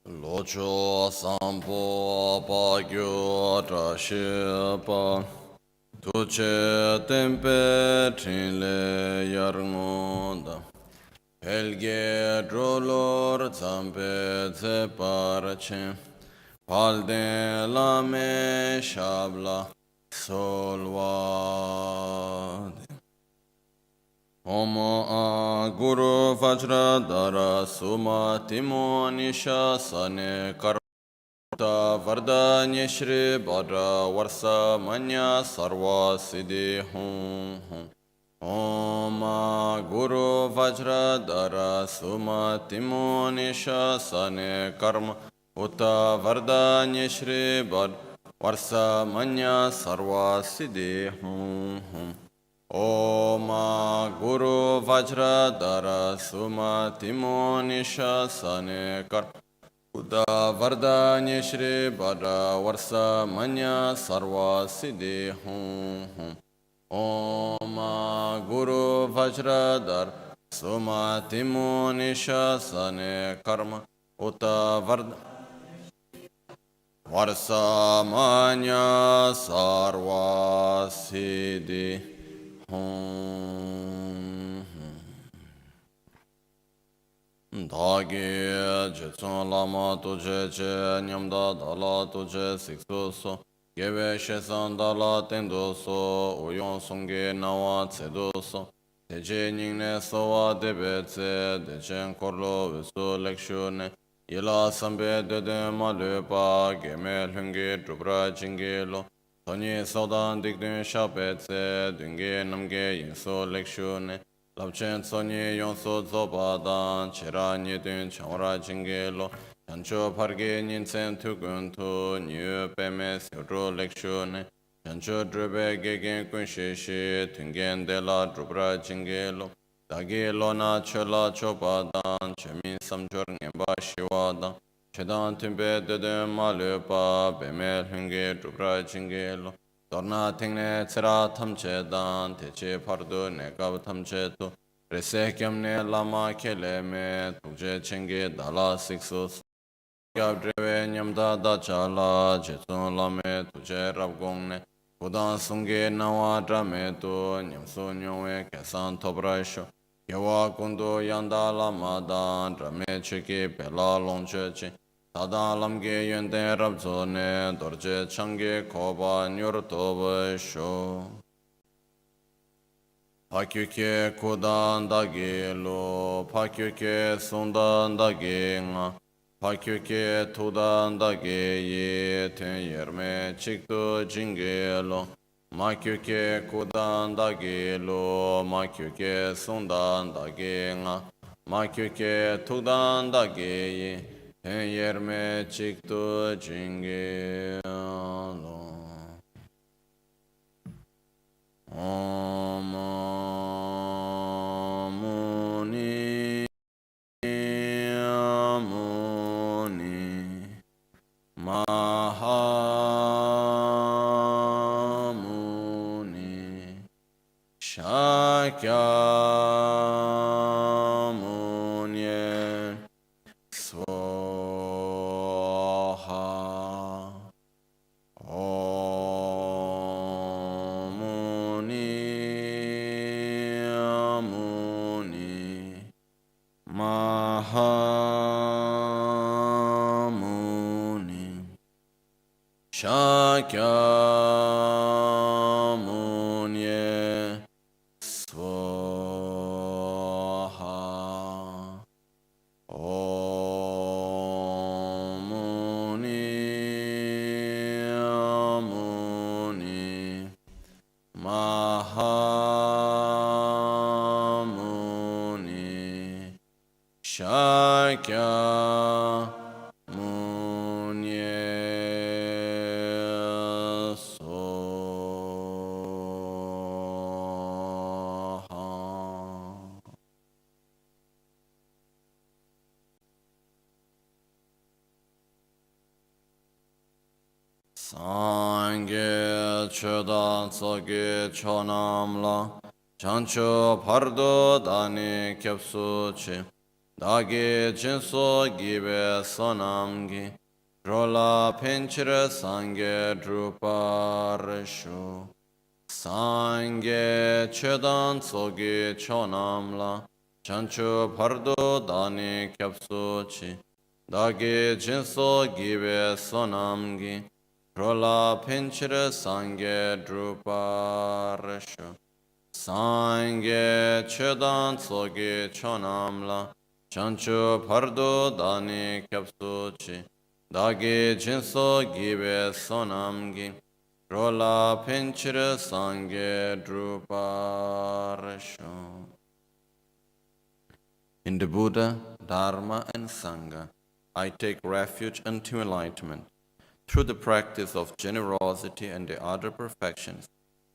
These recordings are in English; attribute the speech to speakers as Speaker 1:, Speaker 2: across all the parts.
Speaker 1: Locho sampo pa gyo tra she pa tuche tempe trinle yar ngonda pelge drolor zampe ze parche palde lame shabla solwa Om Guru Vajra Dara Suma Timo Nisha Sane Karta Vardanya Shri Bhadra Varsa Manya Sarva Siddhi Hum Om Guru Vajra Dara Suma Timo Nisha Sane Karma Uta Vardanya Shri Bhadra Varsa Manya Sarva Siddhi Hum Om Guru Vajra Dara Suma Timo Nisha Sane Kar Uda Vardanya Shri Bhadra Varsa Manya Sarva Siddhi Hum Om Guru Vajra Dara Suma Timo Nisha Sane Karma Uta Varsa Manya Sarva Siddhi Dāgi jitsun lama tuje che nyamda dala tuje siksu so Geve shesan dala tendu so Uyon sungi nawa tsedu so Teje nyingne sowa debe tse Dechen korlo visu lekshu ne Ila sambe dede malupa Geme lungi drupra jingi lo Tony Sodan Digdun Shapetse, Dunge Namge Yinso Lekshune, Lapchen Sony Yonso Zobadan, Chira Nidun Chamra Jingelo, Chancho Parge Ninsen Tuguntu, New Peme Silro Lekshune, Chancho Drube Gegen Kunshishi, Tungen de la Drubra Jingelo, Dagi Lona Chola Chobadan, Chemin Samjor Ngemba Shiwadan, Chedan Timbe Dede Malupa, Beme Hunge Drupra Jingelo, Dorna Tingne Tsira Tamchedan, Teche Pardu Negab Tamchetu, Resekyamne Lama Keleme, Tuje Chenge Dala Sixus, Gabdreve Nyamda Dachala, Jetsun Lame, Tuje Rabgongne, Budan Sunge Nawa Drametu, Nyamsu Nyongwe Kesan Tobrasho, Yawa Kundu Yanda Lamadan, Drame Chiki Bela Longchechi, Tada lamge yende rabzone, dorje change koba nyurtoba sho. Pakyuke kudan dagi lo, pakyuke sundan dagi nga, pakyuke tudan dagi ye, ten yerme chikto jinge lo. Makyuke kudan dagi lo, makyuke sundan dagi nga, makyuke tudan dagi ye, ten yerme chikto jinge lo. Om Muni Muni Mahamuni Shakyamuni Swaha Om Muni Mahamuni Shakyamuni Swaha Om Muni Mahamuni Shakyamuni Soha. Sangye Chodan Tsoge Chonamla Chancho Pardo Dani Kyapsuchi Dagi jinso gibe sonamgi, rola pinchira sange druparishu. Sange chedan sogi chonamla, chanchu pardo dani kyapsuchi. Dagi jinso gibe sonamgi, rola pinchira sange druparishu. Sange chedan sogi chonamla, chanchu pardo dani kyapsuchi. Dagi jinso gibe sonamgi, rola pinchira sange druparasho. In the Buddha, Dharma and Sangha, I take refuge unto enlightenment. Through the practice of generosity and the other perfections,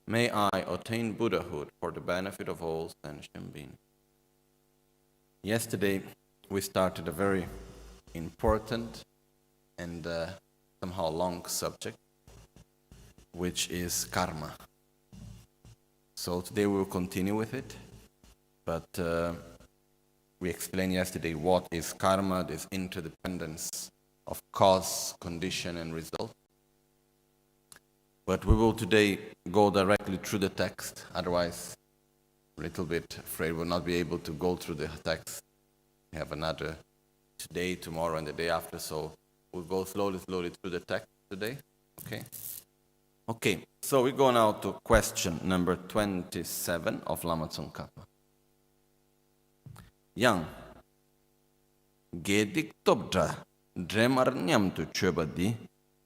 Speaker 1: may I attain Buddhahood for the benefit of all sentient beings. Yesterday, we started a very important and somehow long subject, which is karma. So today we will continue with it, but we explained yesterday what is karma, this interdependence of cause, condition, and result. But we will today go directly through the text, otherwise a little bit afraid we'll not be able to go through the text. We have another today, tomorrow, and the day after, so we'll go slowly through the text today, okay? Okay, so we go now to question number 27 of Lama Tsongkhapa. Yang gedik tobdra dremar nyam tu chobadi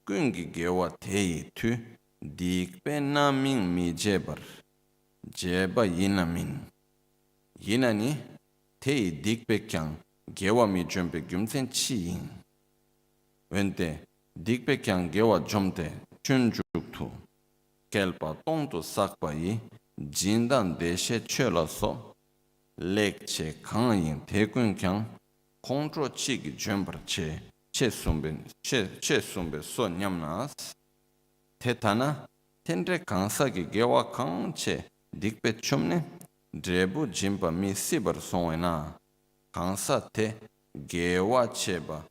Speaker 1: kungi gewa teyi tu dikpe naming mi jebar jeba yinamin yinani teyi dikpe kyang gewa mi jompe gyumsen chi yin wente dikpe kyang gewa jomte chunjuk tu kelpa tongtu sakpa yi jindan deshe chola so lek che kang yin tekun kyang kontro chigi jombar che sumbe so nyamnas te tana tenre kansa ki gewa kang che dikpe chumne drebu jimpa mi sibar songwe na kansa te gewa cheba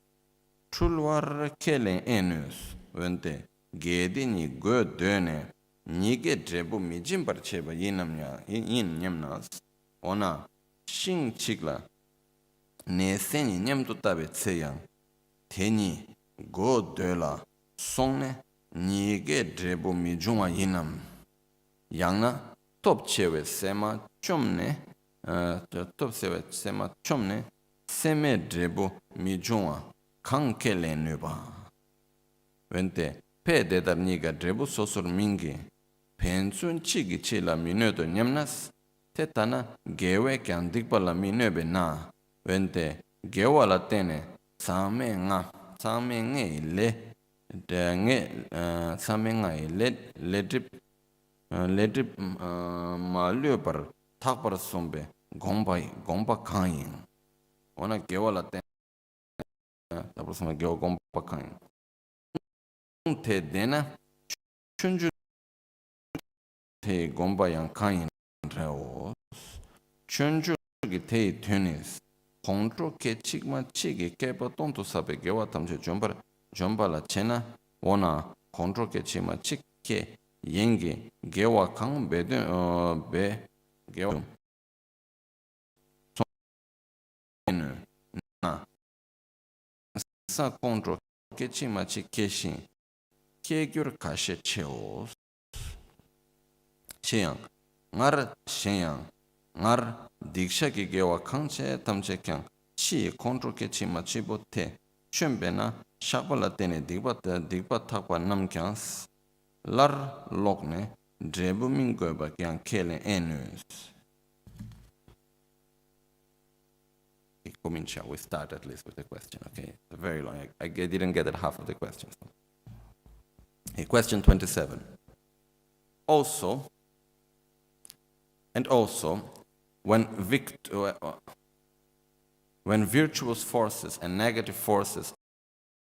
Speaker 1: chulwar kelen enus wente gedi ni go döne nige drebu mi jimbar cheba yin nyamnas ona shing chikla ne seni nyamtu tabe tseyang teni go döla songne nige drebu mi jungwa yinam yangna top chewe sema chomne seme drebu mi jungwa kanke le nuba wente pe dedar niga drebu sosur mingi pensun chigi chila minödo nyamnas te tana gewe kyan dikpala minöbe na wente gewa la tene same nga ile de nge same nga ile ledrip ma par thakpar sombe gomba khayin ona gewa la tene tapos ma gewa gomba khayin te dena chunju te gomba yang khayin rao chunju gi te tunis kontro ke chigma chigi kepa tonto sabe gewa tamche jomba la chena ona kontro ke chigma chike yengi gewa kang be gewa na sa kontro ke chigma chike shin ke gyur kashe cheo cheyang ngar shenyang ngar diksha ki gewa kangche tamche kyang chi kontro ke chi ma chi bo te chumbe na shakpa la tene dikpa thakpa nam kyang lar lokne drebu mingo ba kyang kele enus. Shall we start at least with the question? Okay, it's very long. I didn't get at half of the questions. Okay, question 27. Also, when virtuous forces and negative forces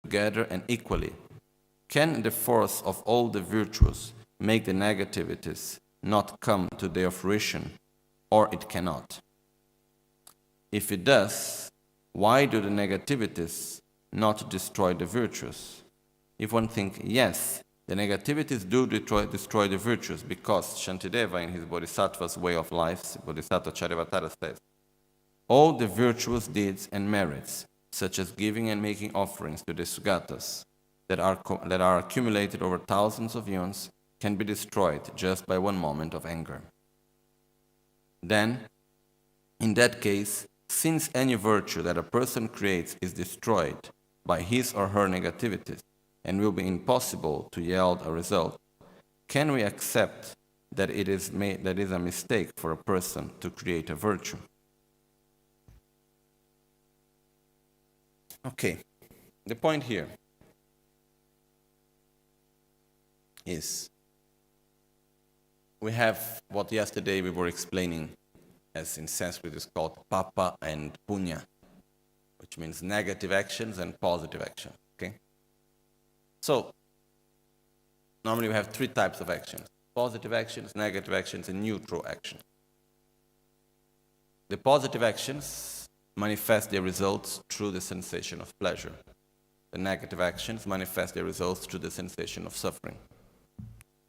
Speaker 1: together and equally, can the force of all the virtuous make the negativities not come to their fruition, or it cannot? If it does, why do the negativities not destroy the virtues? If one thinks, yes, the negativities do destroy the virtues, because Shantideva in his Bodhisattva's way of life, Bodhisattva Charyavatara says, all the virtuous deeds and merits, such as giving and making offerings to the Sugatas, that are accumulated over thousands of eons, can be destroyed just by one moment of anger. Then, in that case, since any virtue that a person creates is destroyed by his or her negativities and will be impossible to yield a result, can we accept that it is a mistake for a person to create a virtue? Okay, the point here is we have what yesterday we were explaining, as in Sanskrit is called papa and punya, which means negative actions and positive actions. Okay? So, normally we have three types of actions: positive actions, negative actions, and neutral actions. The positive actions manifest their results through the sensation of pleasure. The negative actions manifest their results through the sensation of suffering.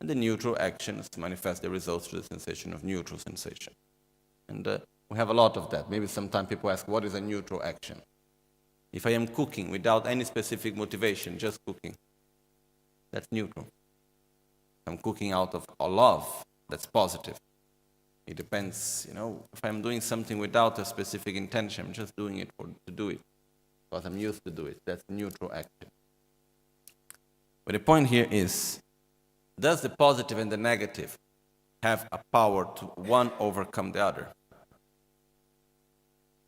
Speaker 1: And the neutral actions manifest their results through the sensation of neutral sensation. And we have a lot of that. Maybe sometimes people ask, what is a neutral action? If I am cooking without any specific motivation, just cooking, that's neutral. If I'm cooking out of love, that's positive. It depends, if I'm doing something without a specific intention, I'm just doing it to do it, because I'm used to do it. That's neutral action. But the point here is, does the positive and the negative have a power to one overcome the other?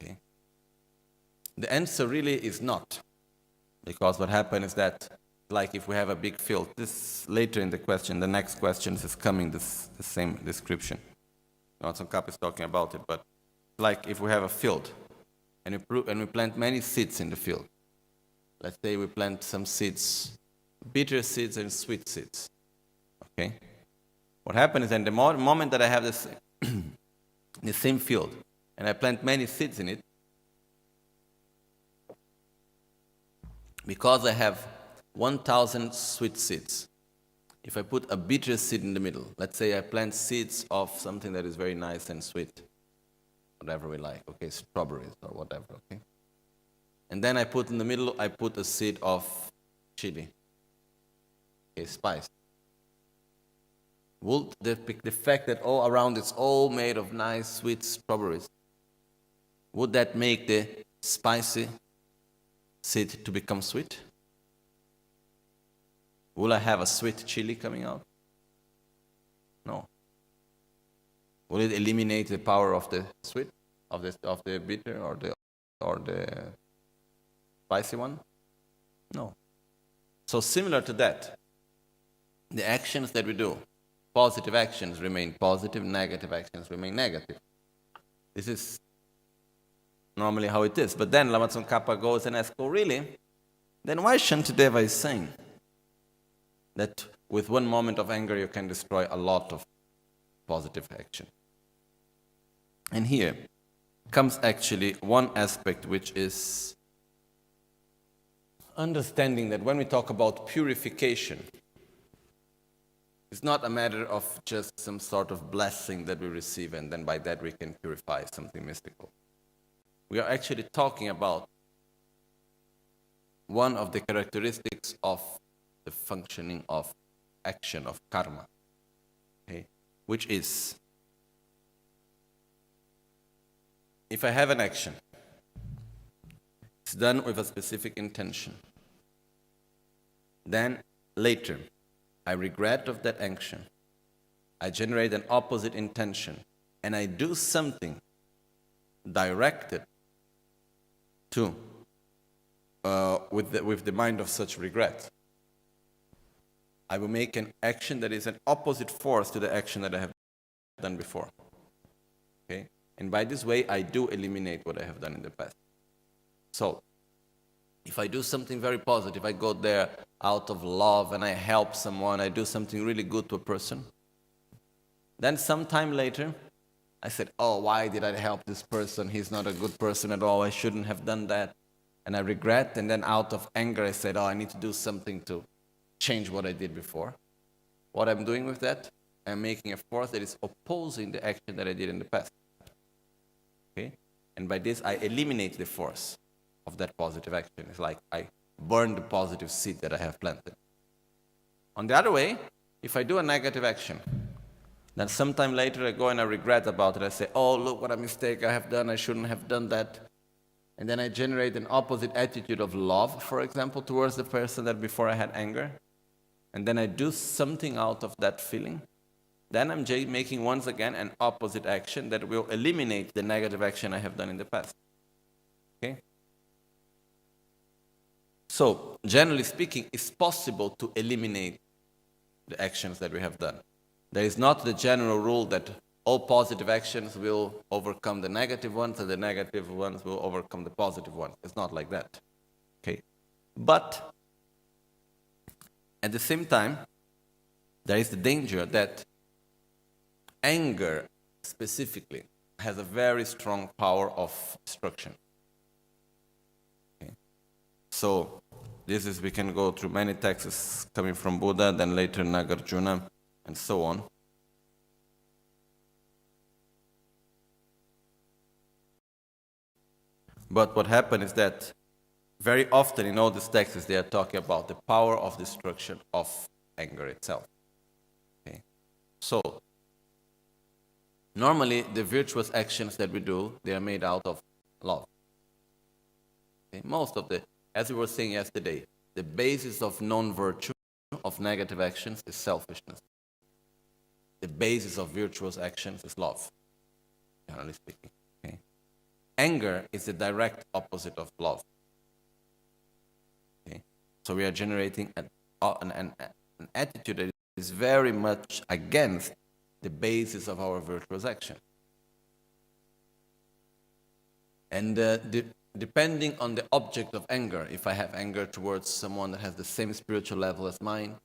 Speaker 1: Okay. The answer really is not, because what happens is that, like if we have a big field, this later in the question, the next question is coming the same description. Tsongkhapa is talking about it, but like if we have a field and we plant many seeds in the field. Let's say we plant some seeds, bitter seeds and sweet seeds. Okay? What happens is, in the moment that I have this the same field and I plant many seeds in it, because I have 1,000 sweet seeds, if I put a bitter seed in the middle, let's say I plant seeds of something that is very nice and sweet, whatever we like, okay, strawberries or whatever, okay? And then I put in the middle, I put a seed of chili, okay, spice. Will the fact that all around it's all made of nice, sweet strawberries, would that make the spicy seed to become sweet? Will I have a sweet chili coming out? No. Will it eliminate the power of the sweet, of the bitter or the spicy one? No. So similar to that, the actions that we do, positive actions remain positive, negative actions remain negative. This is normally how it is. But then Lama Tsongkhapa goes and asks, oh really? Then why Shantideva is saying that with one moment of anger you can destroy a lot of positive action? And here comes actually one aspect, which is understanding that when we talk about purification, it's not a matter of just some sort of blessing that we receive and then by that we can purify something mystical. We are actually talking about one of the characteristics of the functioning of action, of karma, okay? Which is, if I have an action, it's done with a specific intention, then later I regret of that action, I generate an opposite intention, and I do something directed to with the mind of such regret, I will make an action that is an opposite force to the action that I have done before. Okay? And by this way, I do eliminate what I have done in the past. So, if I do something very positive, I go there out of love and I help someone, I do something really good to a person, then sometime later, I said, oh, why did I help this person? He's not a good person at all. I shouldn't have done that. And I regret, and then out of anger I said, oh, I need to do something to change what I did before. What I'm doing with that, I'm making a force that is opposing the action that I did in the past. Okay? And by this, I eliminate the force of that positive action. It's like I burn the positive seed that I have planted. On the other way, if I do a negative action, then sometime later I go and I regret about it. I say, oh, look what a mistake I have done. I shouldn't have done that. And then I generate an opposite attitude of love, for example, towards the person that before I had anger. And then I do something out of that feeling. Then I'm making once again an opposite action that will eliminate the negative action I have done in the past. Okay? So, generally speaking, it's possible to eliminate the actions that we have done. There is not the general rule that all positive actions will overcome the negative ones and the negative ones will overcome the positive ones. It's not like that. Okay? But at the same time, there is the danger that anger specifically has a very strong power of destruction. Okay? So this is, we can go through many texts coming from Buddha, then later Nagarjuna, and so on. But what happened is that very often in all these texts they are talking about the power of destruction of anger itself. Okay? So, normally the virtuous actions that we do, they are made out of love. Okay? Most of the, as we were saying yesterday, the basis of non-virtue, of negative actions, is selfishness. The basis of virtuous actions is love, generally speaking. Okay? Anger is the direct opposite of love. Okay? So we are generating an attitude that is very much against the basis of our virtuous action. And depending on the object of anger, if I have anger towards someone that has the same spiritual level as mine,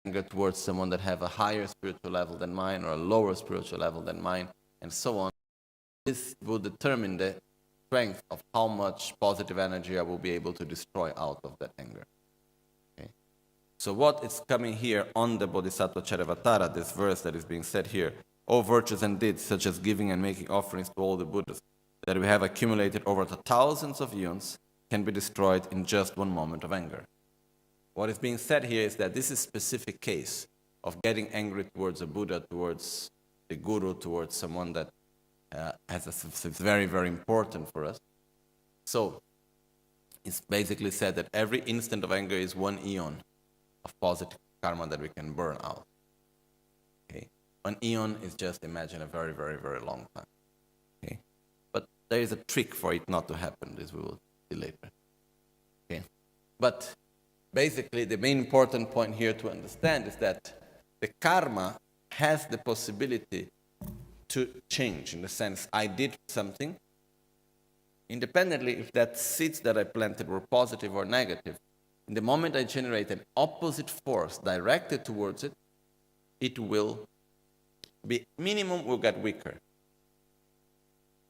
Speaker 1: anger towards someone that have a higher spiritual level than mine or a lower spiritual level than mine, and so on, this will determine the strength of how much positive energy I will be able to destroy out of that anger. Okay? So what is coming here on the Bodhisattva Charavatara, this verse that is being said here, all virtues and deeds, such as giving and making offerings to all the Buddhas, that we have accumulated over the thousands of eons, can be destroyed in just one moment of anger. What is being said here is that this is a specific case of getting angry towards a Buddha, towards the Guru, towards someone that it's very, very important for us. So, it's basically said that every instant of anger is one eon of positive karma that we can burn out. Okay? One eon is just, imagine, a very, very, very long time. Okay? But there is a trick for it not to happen. This we will see later. Okay? But basically, the main important point here to understand is that the karma has the possibility to change, in the sense I did something, independently if that seeds that I planted were positive or negative. In the moment I generate an opposite force directed towards it, it will be, minimum will get weaker.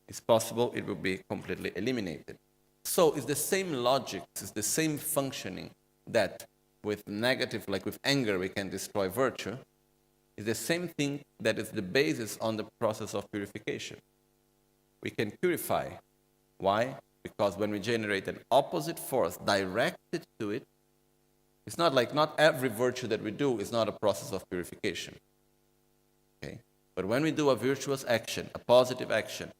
Speaker 1: It's possible it will be completely eliminated. So it's the same logic, it's the same functioning that with negative, like with anger, we can destroy virtue. It's the same thing that is the basis on the process of purification. We can purify. Why? Because when we generate an opposite force directed to it, it's not like not every virtue that we do is not a process of purification. Okay? But when we do a virtuous action, a positive action,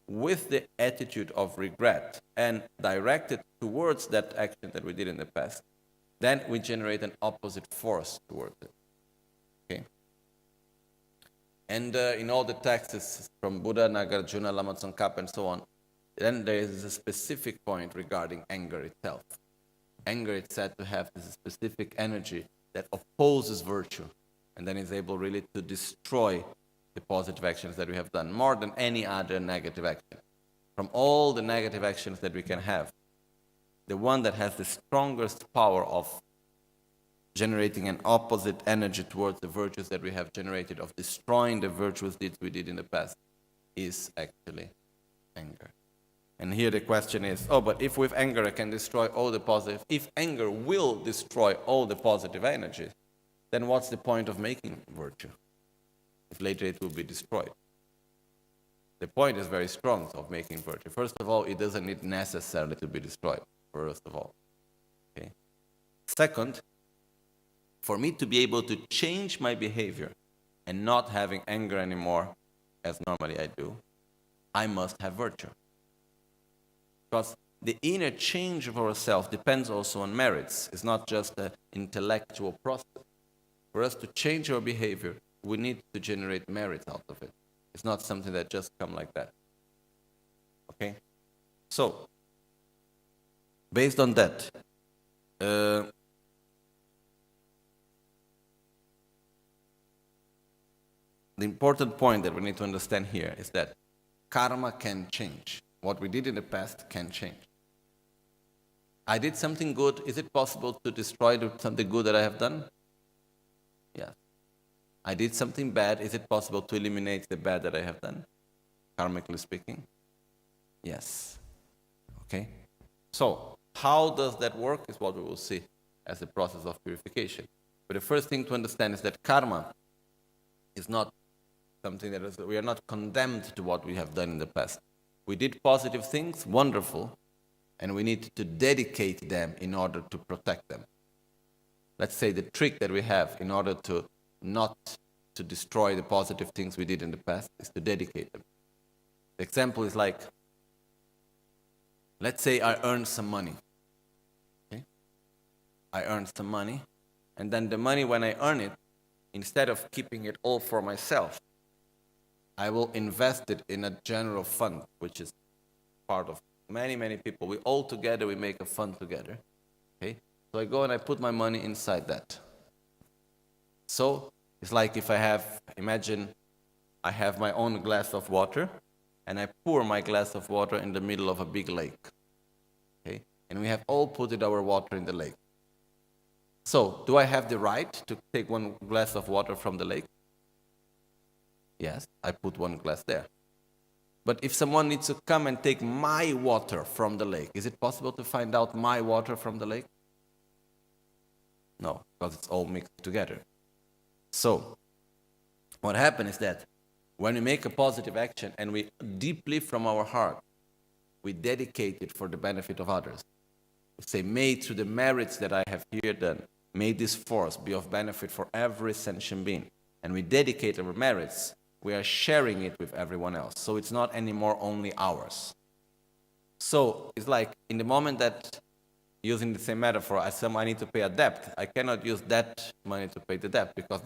Speaker 1: with the attitude of regret and directed towards that action that we did in the past, then we generate an opposite force towards it. Okay? And in all the texts from Buddha, Nagarjuna, Lama, Tsongkhapa, and so on, then there is a specific point regarding anger itself. Anger is said to have this specific energy that opposes virtue, and then is able really to destroy the positive actions that we have done, more than any other negative action. From all the negative actions that we can have, the one that has the strongest power of generating an opposite energy towards the virtues that we have generated, of destroying the virtuous deeds we did in the past, is actually anger. And here the question is, oh, but if with anger I can destroy all the positive, if anger will destroy all the positive energies, then what's the point of making virtue? If later it will be destroyed. The point is very strong of making virtue. First of all, it doesn't need necessarily to be destroyed, first of all. Okay. Second, for me to be able to change my behavior and not having anger anymore, as normally I do, I must have virtue. Because the inner change of ourselves depends also on merits. It's not just an intellectual process. For us to change our behavior, we need to generate merit out of it. It's not something that just comes like that. Okay? So, based on that, the important point that we need to understand here is that karma can change. What we did in the past can change. I did something good. Is it possible to destroy something good that I have done? Yes. I did something bad. Is it possible to eliminate the bad that I have done? Karmically speaking? Yes. Okay? So, how does that work is what we will see as a process of purification. But the first thing to understand is that karma is not something that we are not condemned to what we have done in the past. We did positive things, wonderful, and we need to dedicate them in order to protect them. Let's say the trick that we have in order to not to destroy the positive things we did in the past is to dedicate them. The example is like, let's say I earned some money. Okay? I earned some money, and then the money, when I earn it, instead of keeping it all for myself, I will invest it in a general fund, which is part of many, many people. We all together, we make a fund together. Okay? So I go and I put my money inside that. So it's like if I have, imagine I have my own glass of water, and I pour my glass of water in the middle of a big lake. Okay? And we have all put our water in the lake. So, do I have the right to take one glass of water from the lake? Yes, I put one glass there. But if someone needs to come and take my water from the lake, is it possible to find out my water from the lake? No, because it's all mixed together. So, what happens is that when we make a positive action and we deeply from our heart, we dedicate it for the benefit of others. We say, may through the merits that I have here done, may this force be of benefit for every sentient being. And we dedicate our merits, we are sharing it with everyone else. So it's not anymore only ours. So it's like in the moment that, using the same metaphor, I need to pay a debt, I cannot use that money to pay the debt because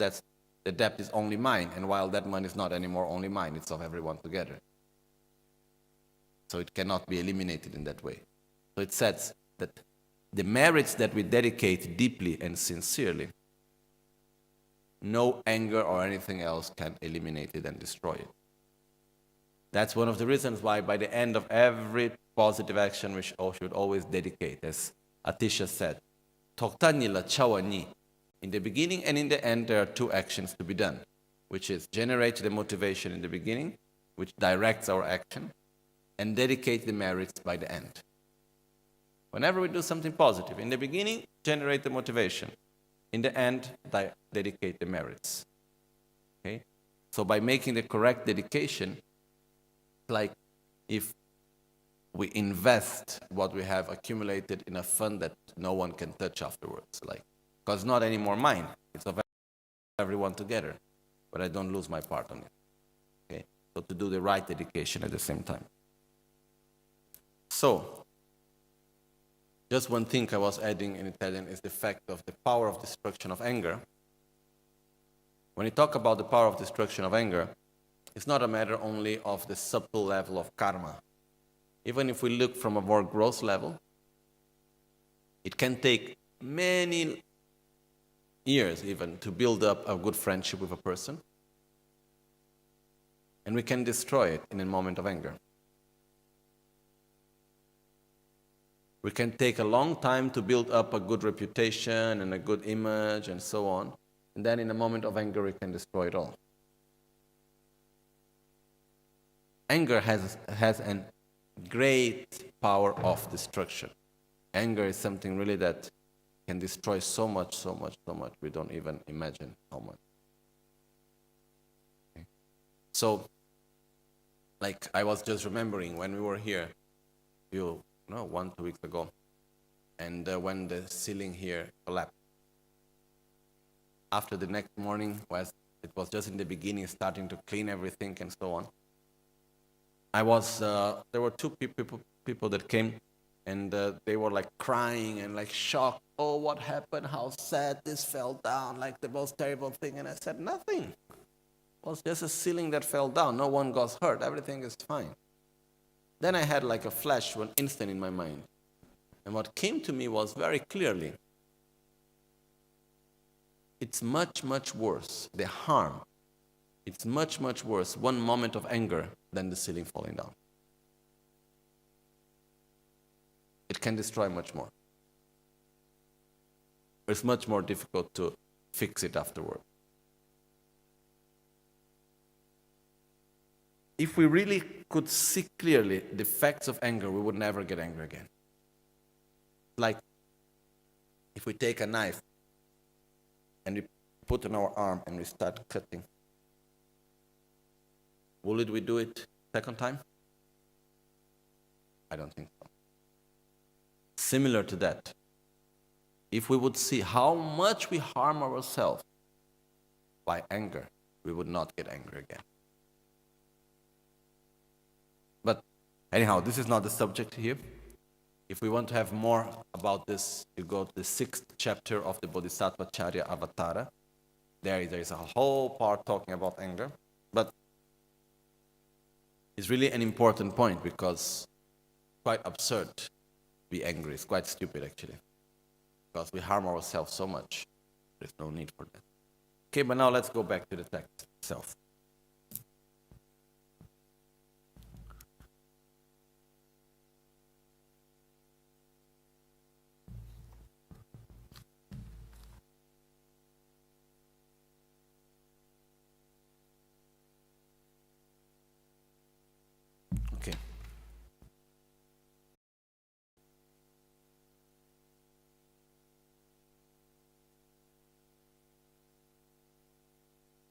Speaker 1: the debt is only mine, and while that money is not anymore only mine, it's of everyone together. So it cannot be eliminated in that way. So it says that the merits that we dedicate deeply and sincerely, no anger or anything else can eliminate it and destroy it. That's one of the reasons why by the end of every positive action we should always dedicate, as Atisha said, Toktanila Chawani. In the beginning and in the end, there are two actions to be done, which is generate the motivation in the beginning, which directs our action, and dedicate the merits by the end. Whenever we do something positive, in the beginning, generate the motivation. In the end, dedicate the merits. Okay? So by making the correct dedication, like if we invest what we have accumulated in a fund that no one can touch afterwards, like, because it's not anymore mine, it's of everyone together, but I don't lose my part on it. Okay? So to do the right dedication at the same time. So, just one thing I was adding in Italian is the fact of the power of destruction of anger. When you talk about the power of destruction of anger, it's not a matter only of the subtle level of karma. Even if we look from a more gross level, it can take many years even to build up a good friendship with a person, and we can destroy it in a moment of anger. We can take a long time to build up a good reputation and a good image and so on, and then in a moment of anger we can destroy it all. Anger has a great power of destruction. Anger is something really that can destroy so much. We don't even imagine how much. Okay. So, like I was just remembering when we were here, 1-2 weeks ago, and when the ceiling here collapsed. After the next morning, it was just in the beginning, starting to clean everything and so on. There were two people that came, and they were like crying and like shocked. Oh, what happened? How sad this fell down, like the most terrible thing. And I said, nothing. It was just a ceiling that fell down. No one got hurt. Everything is fine. Then I had like a flash, one instant in my mind. And what came to me was very clearly, it's much worse, the harm. It's much worse, one moment of anger than the ceiling falling down. It can destroy much more. It's much more difficult to fix it afterward. If we really could see clearly the effects of anger, we would never get angry again. Like if we take a knife and we put on our arm and we start cutting, will we do it second time? I don't think so. Similar to that, if we would see how much we harm ourselves by anger, we would not get angry again. But anyhow, this is not the subject here. If we want to have more about this, you go to the 6th chapter of the Bodhisattva Charya Avatara. There is a whole part talking about anger. But it's really an important point because it's quite absurd to be angry. It's quite stupid, actually, because we harm ourselves so much. There's no need for that. Okay, but now let's go back to the text itself. Okay.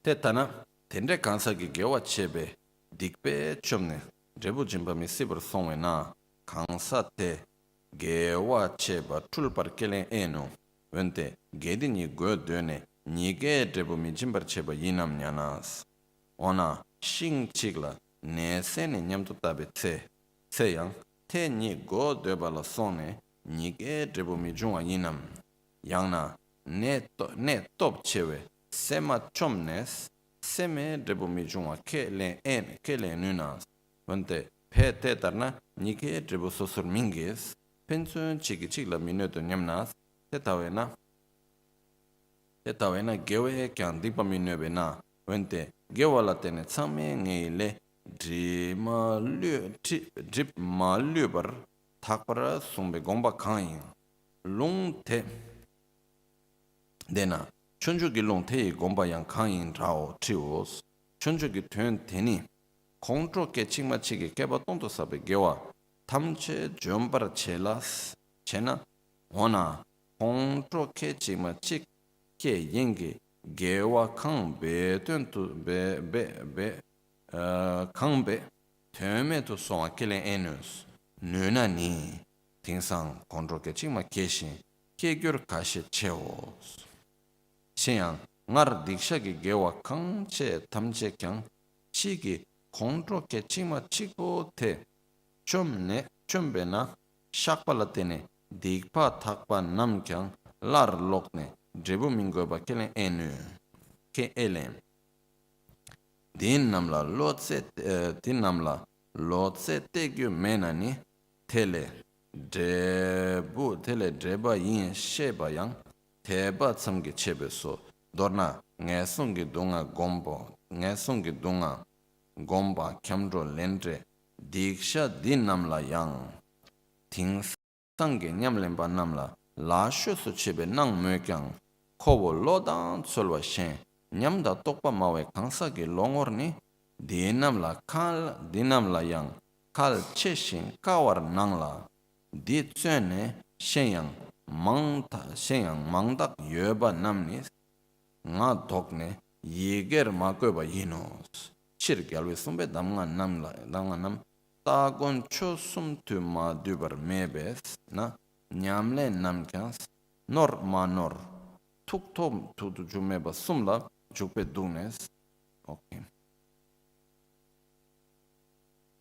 Speaker 1: Tetana tendre kansa gi gewa chebe dikpe chomne rebu jimba mi sibur songwe na kansa te gewa cheba tulpar kelen eno wente gedi ni go döne nige rebu mi jimbar cheba yinam nyanas ona shing chigla ne sene nyamtu tabe tse yang te ni go döba la sonne nige rebu mi jungwa yinam yang na ne top chewe sema chomnes seme rebu mi jungwa ke le nunas wante pe te tarna nike rebu sosur mingis pensun chigi chigla minuto nyamnas te tawe na gewe kyan dikpa minyobe na wante gewa la tene tsame nge le drip ma lubar thakpara sumbe gomba kanyin lung te dena chunju gi long te gomba yang kanyin rao trios chunju gi tuen teni kontro ke chingma chigi keba tonto sabe gewa tamche jombara chelas chena ona kontro ke chingma chik ke yengi gewa kang be tuen tu be kang be teme tu songa kele enus nuna ni tingsang kontro ke chingma keshin ke gyur kashi cheos Sheyang ngar diksha ki gewa kang che tamche kyang chi ki kontro ke chingma chiko te chombe na shakpa la tene dikpa thakpa nam kyang lar lokne drebu mingo ba kelen enu ke elem din namla lotse tegyu menani tele dreba yin sheba yang Teba tsamgi chebe so, dorna ngesungi dunga gomba kyamdro lendre, diksha din namla yang, ting sangi nyamlemba namla, la shu su chebe nang mö kyang, kobo lodang tsolwa shen, nyamda tokpa mawe kansa ki longor ni, dinamla kal dinamla yang kal cheshin kawar nangla di tsene shenyang mangdak yoba namni nga dokne yeger makoba yinos chir gyalwe sumbe damnga nam tagon chosum tu ma dubar mebes na nyamle namkyans nor ma nor tuk tom tutu jumeba sumla jukpe dunes. Okay.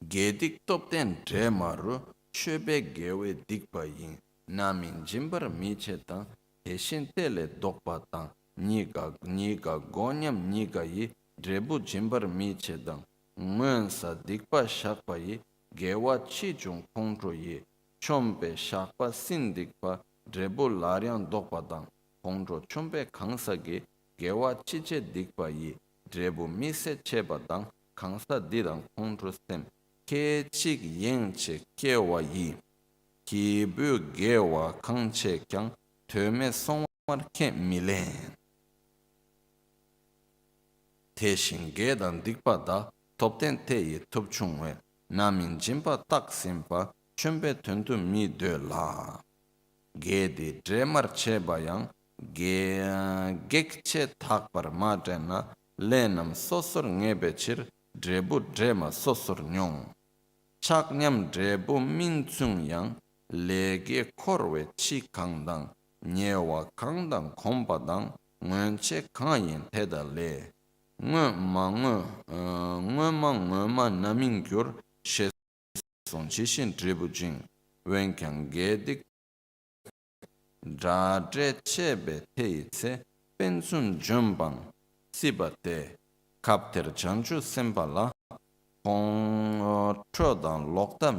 Speaker 1: Gedik topten dremaru shöbe gewe dikpa yin namin jimbar miche tang teshin tele dokpa tang niga gonyam niga yi drebu jimbar miche tang nguen sa dikpa shakpa yi gewa chi chung kongro yi chombe shakpa sin dikpa drebu laryang dokpa tang kongro chombe kangsa gi gewa chiche dikpa yi drebu mise cheba tang kangsa didang kongro sem ke chik yin che kewa yi ki bu gewa kang che kyang töme songwar ke milen te shin ge dan dikpa da topten te yi tup chungwe namin jimpa tak simpa chumbe tuntu mi de la ge di dremar che bayang gek che takpar ma drena lenam sosor ngebe chir drebu drema sosor nyong chaknyam drebu mintsung yang lege korwe chi kangdang nyewa kangdang kompadang nguen che kanyin teda le nguen ma namin gyur she son chishin drebu jing wen kyang gedik dradre chebe teitse pensun jumbang sibate kapter chanchu sembala chodan lokta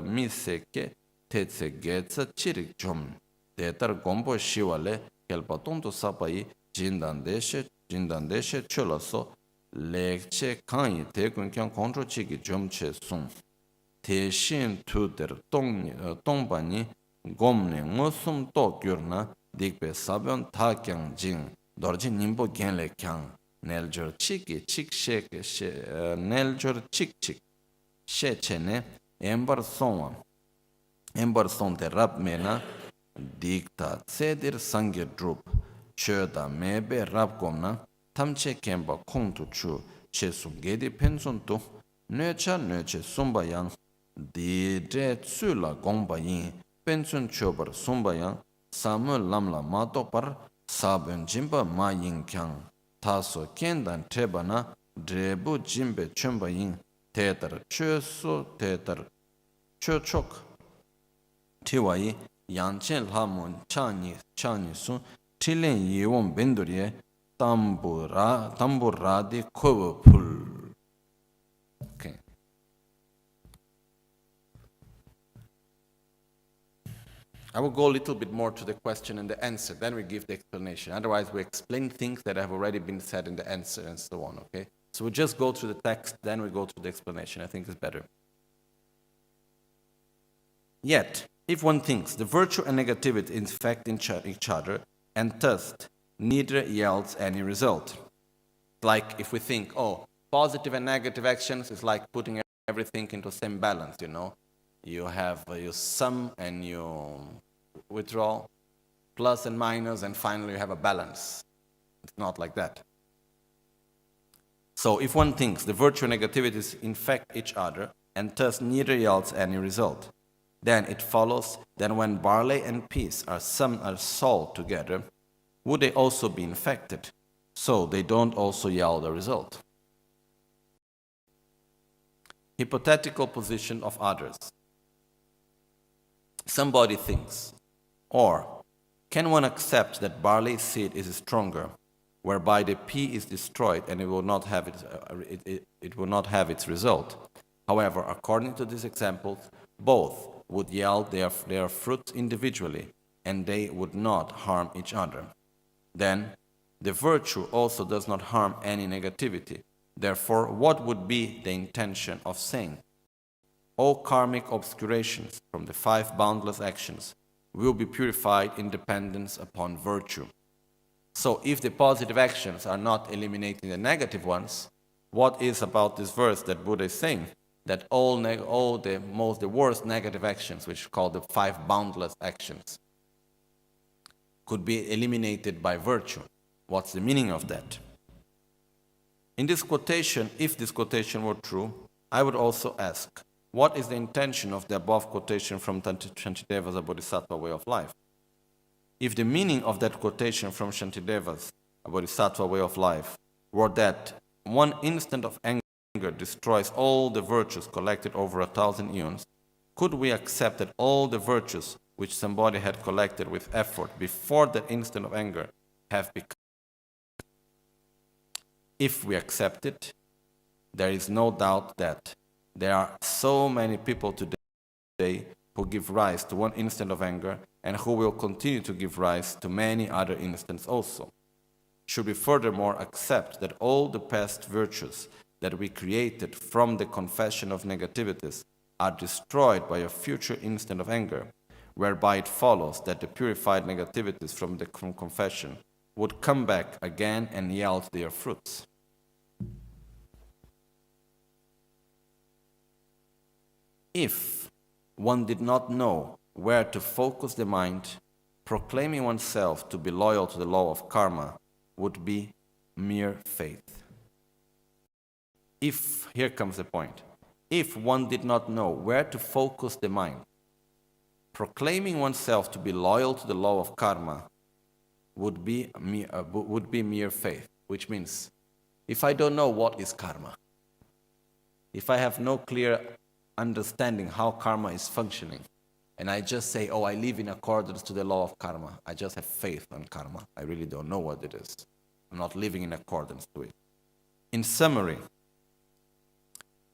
Speaker 1: miseke tetse getsa chirik chom tetar gombo shiwale kelpa tonto sapai jindan deshe cholaso lekche kanyi tekun kyang kontro chigi jomche sung te shin tuter tongbani gomne ngosum to gyurna dikpe sabyon ta kyang jing dorji nimbo genle kyang neljor chiki chik sheke neljor chik she chene embar sonte rap mena dikta tsedir sangye drup choda mebe rap gomna tamche kemba kongtu chu che sungedi pensun tu nöche sumba yang di dre tsula gongba yin pensun chobar sumba yang samu lamla mato par sabun jimba ma yin kyang taso kendan treba na drebu jimbe chumba yin tetar chok tiwayi yanchen lamun chani sun tilen yewon benduriye tambura di kobo pul. Okay. I will go a little bit more to the question and the answer, then we give the explanation. Otherwise, we explain things that have already been said in the answer and so on, okay? So we just go through the text, then we go through the explanation. I think it's better. Yet, if one thinks the virtue and negativity infect each other, and thus neither yields any result. Like if we think, oh, positive and negative actions is like putting everything into the same balance, you know? You have your sum and your withdrawal, plus and minus, and finally you have a balance. It's not like that. So if one thinks the virtue and negativities infect each other, and thus neither yields any result, then it follows that when barley and peas are sold together, would they also be infected? So they don't also yield a result. Hypothetical position of others. Somebody thinks, or can one accept that barley seed is stronger, whereby the pea is destroyed and it will not have its result? However, according to these examples, both would yield their fruit individually, and they would not harm each other. Then, the virtue also does not harm any negativity. Therefore, what would be the intention of saying, all karmic obscurations from the 5 boundless actions will be purified in dependence upon virtue? So if the positive actions are not eliminating the negative ones, What is about this verse that Buddha is saying? That all the worst negative actions, which are called the 5 boundless actions, could be eliminated by virtue. What's the meaning of that? In this quotation, if this quotation were true, I would also ask, what is the intention of the above quotation from Shantideva's Bodhisattva way of life? If the meaning of that quotation from Shantideva's Bodhisattva way of life were that one instant of anger destroys all the virtues collected over 1,000 eons, could we accept that all the virtues which somebody had collected with effort before that instant of anger have become? If we accept it, there is no doubt that there are so many people today who give rise to one instant of anger and who will continue to give rise to many other instants also. Should we furthermore accept that all the past virtues that we created from the confession of negativities are destroyed by a future instant of anger, whereby it follows that the purified negativities from confession would come back again and yield their fruits? If one did not know where to focus the mind, proclaiming oneself to be loyal to the law of karma would be mere faith. Here comes the point. If one did not know where to focus the mind, proclaiming oneself to be loyal to the law of karma would be mere faith, which means if I don't know what is karma, if I have no clear understanding how karma is functioning, and I just say, oh, I live in accordance to the law of karma, I just have faith on karma, I really don't know what it is. I'm not living in accordance to it. In summary,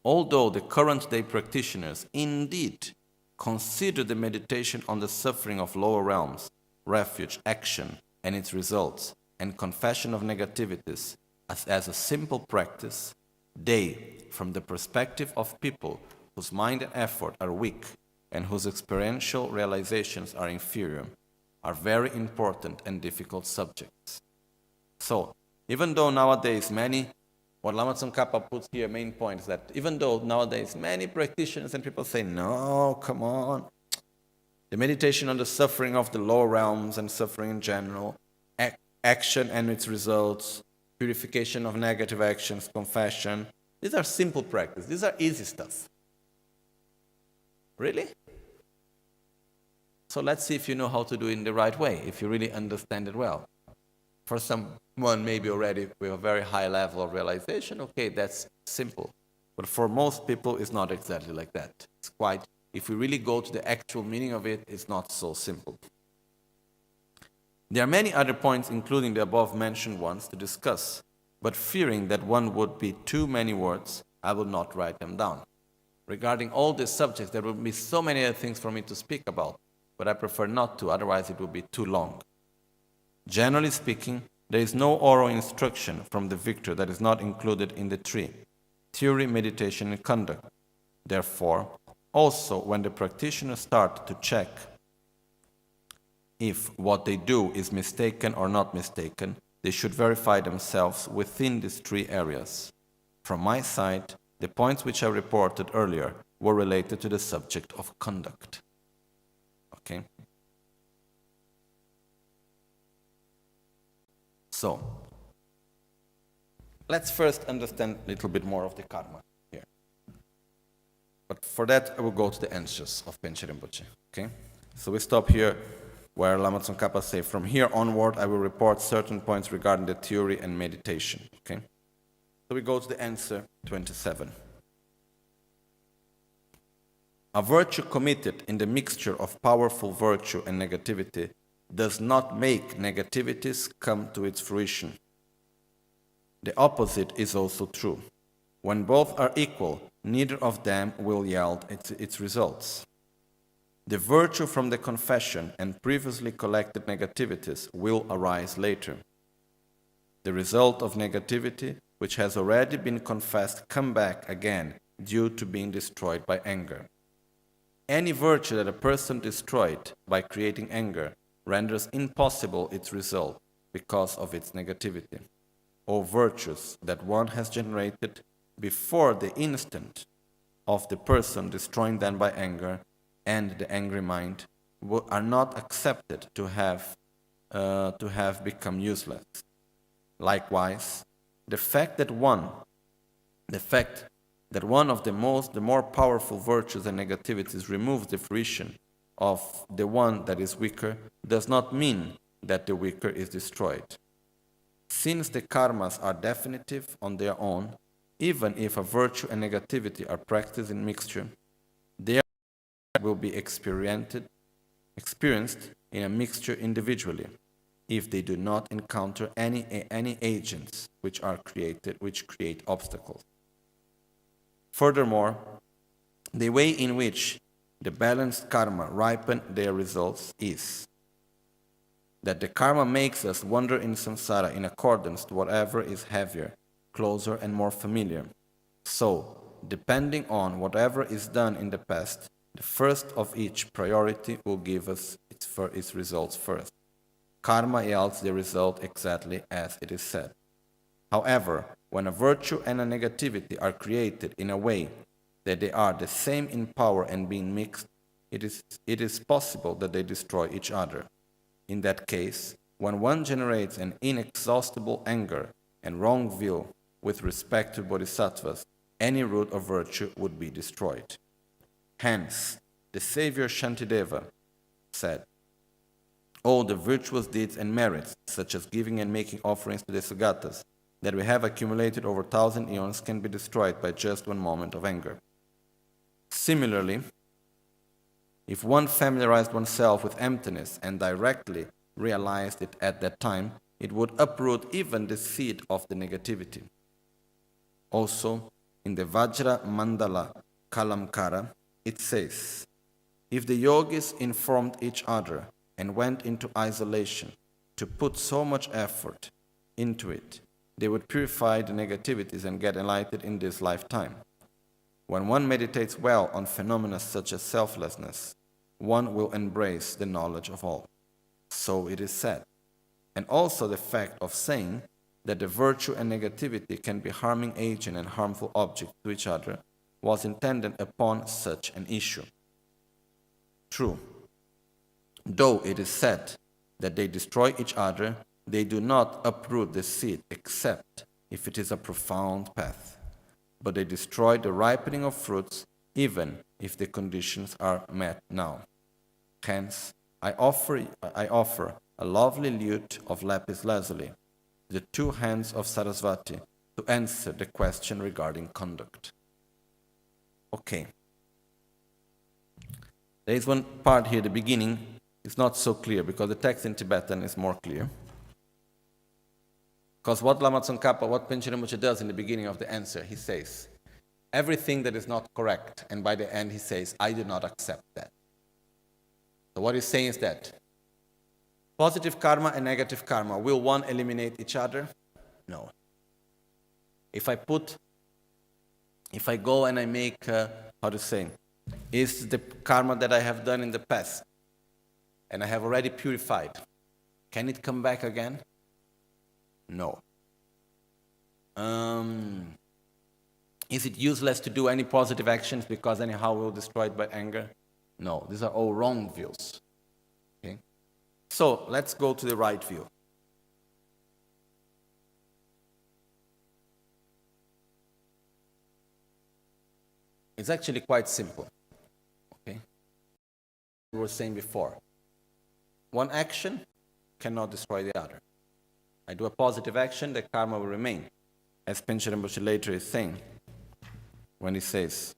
Speaker 1: although the current day practitioners indeed consider the meditation on the suffering of lower realms, refuge, action, and its results, and confession of negativities as a simple practice, they, from the perspective of people whose mind and effort are weak and whose experiential realizations are inferior, are very important and difficult subjects. So, even though nowadays what Lama Tsongkhapa puts here, main point is that even though nowadays many practitioners and people say, no, come on, the meditation on the suffering of the lower realms and suffering in general, action and its results, purification of negative actions, confession, these are simple practice, these are easy stuff. Really? So let's see if you know how to do it in the right way, if you really understand it well. For someone maybe already with a very high level of realization, okay, that's simple. But for most people, it's not exactly like that. It's quite, if we really go to the actual meaning of it, it's not so simple. There are many other points, including the above mentioned ones, to discuss, but fearing that one would be too many words, I will not write them down. Regarding all these subjects, there will be so many other things for me to speak about, but I prefer not to, otherwise it would be too long. Generally speaking, there is no oral instruction from the victor that is not included in the three: theory, meditation, and conduct. Therefore, also when the practitioners start to check if what they do is mistaken or not mistaken, they should verify themselves within these three areas. From my side, the points which I reported earlier were related to the subject of conduct. Okay? So, let's first understand a little bit more of the karma here. But for that, I will go to the answers of Panchen Rinpoche. Okay? So we stop here where Lama Tsongkhapa say, from here onward, I will report certain points regarding the theory and meditation. Okay? So we go to the answer 27. A virtue committed in the mixture of powerful virtue and negativity does not make negativities come to its fruition. The opposite is also true. When both are equal, neither of them will yield its results. The virtue from the confession and previously collected negativities will arise later. The result of negativity, which has already been confessed, come back again due to being destroyed by anger. Any virtue that a person destroyed by creating anger renders impossible its result because of its negativity.
Speaker 2: or virtues that one has generated before the instant of the person destroying them by anger and the angry mind are not accepted to have become useless. Likewise, the fact that one of the more powerful virtues and negativities removes the fruition of the one that is weaker does not mean that the weaker is destroyed. Since the karmas are definitive on their own, even if a virtue and negativity are practiced in mixture, they will be experienced in a mixture individually, if they do not encounter any agents which create obstacles. Furthermore, the way in which the balanced karma ripen their results is that the karma makes us wander in samsara in accordance to whatever is heavier, closer, and more familiar. So, depending on whatever is done in the past, the first of each priority will give us its results first. Karma yields the result exactly as it is said. However, when a virtue and a negativity are created in a way that they are the same in power and being mixed, it is possible that they destroy each other. In that case, when one generates an inexhaustible anger and wrong view with respect to bodhisattvas, any root of virtue would be destroyed. Hence, the savior Shantideva said, all the virtuous deeds and merits, such as giving and making offerings to the Sagatas, that we have accumulated over 1,000 eons can be destroyed by just one moment of anger. Similarly, if one familiarized oneself with emptiness and directly realized it at that time, it would uproot even the seed of the negativity. Also, in the Vajra Mandala Kalamkara, it says, if the yogis informed each other and went into isolation to put so much effort into it, they would purify the negativities and get enlightened in this lifetime. When one meditates well on phenomena such as selflessness, one will embrace the knowledge of all. So it is said. And also the fact of saying that the virtue and negativity can be harming agent and harmful object to each other was intended upon such an issue. True. Though it is said that they destroy each other, they do not uproot the seed except if it is a profound path. But they destroy the ripening of fruits even if the conditions are met now. Hence, I offer a lovely lute of lapis lazuli, the two hands of Sarasvati, to answer the question regarding conduct. Okay. There is one part here, the beginning, is not so clear because the text in Tibetan is more clear. Because what Lama Tsongkhapa, what Panchen Rinpoche does in the beginning of the answer, he says, everything that is not correct, and by the end he says, I do not accept that. So what he's saying is that positive karma and negative karma, will one eliminate each other? No. If I go and I make, is the karma that I have done in the past, and I have already purified, can it come back again? No. Is it useless to do any positive actions because anyhow we'll destroy it by anger? No, these are all wrong views. Okay? So let's go to the right view. It's actually quite simple. Okay? We were saying before, one action cannot destroy the other. I do a positive action, the karma will remain. As Panchen Rinpoche later is saying, when he says,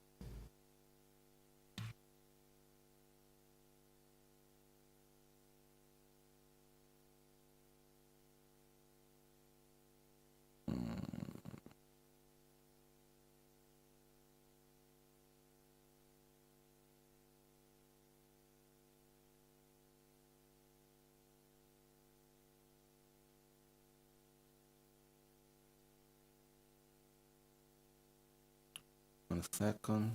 Speaker 2: one second.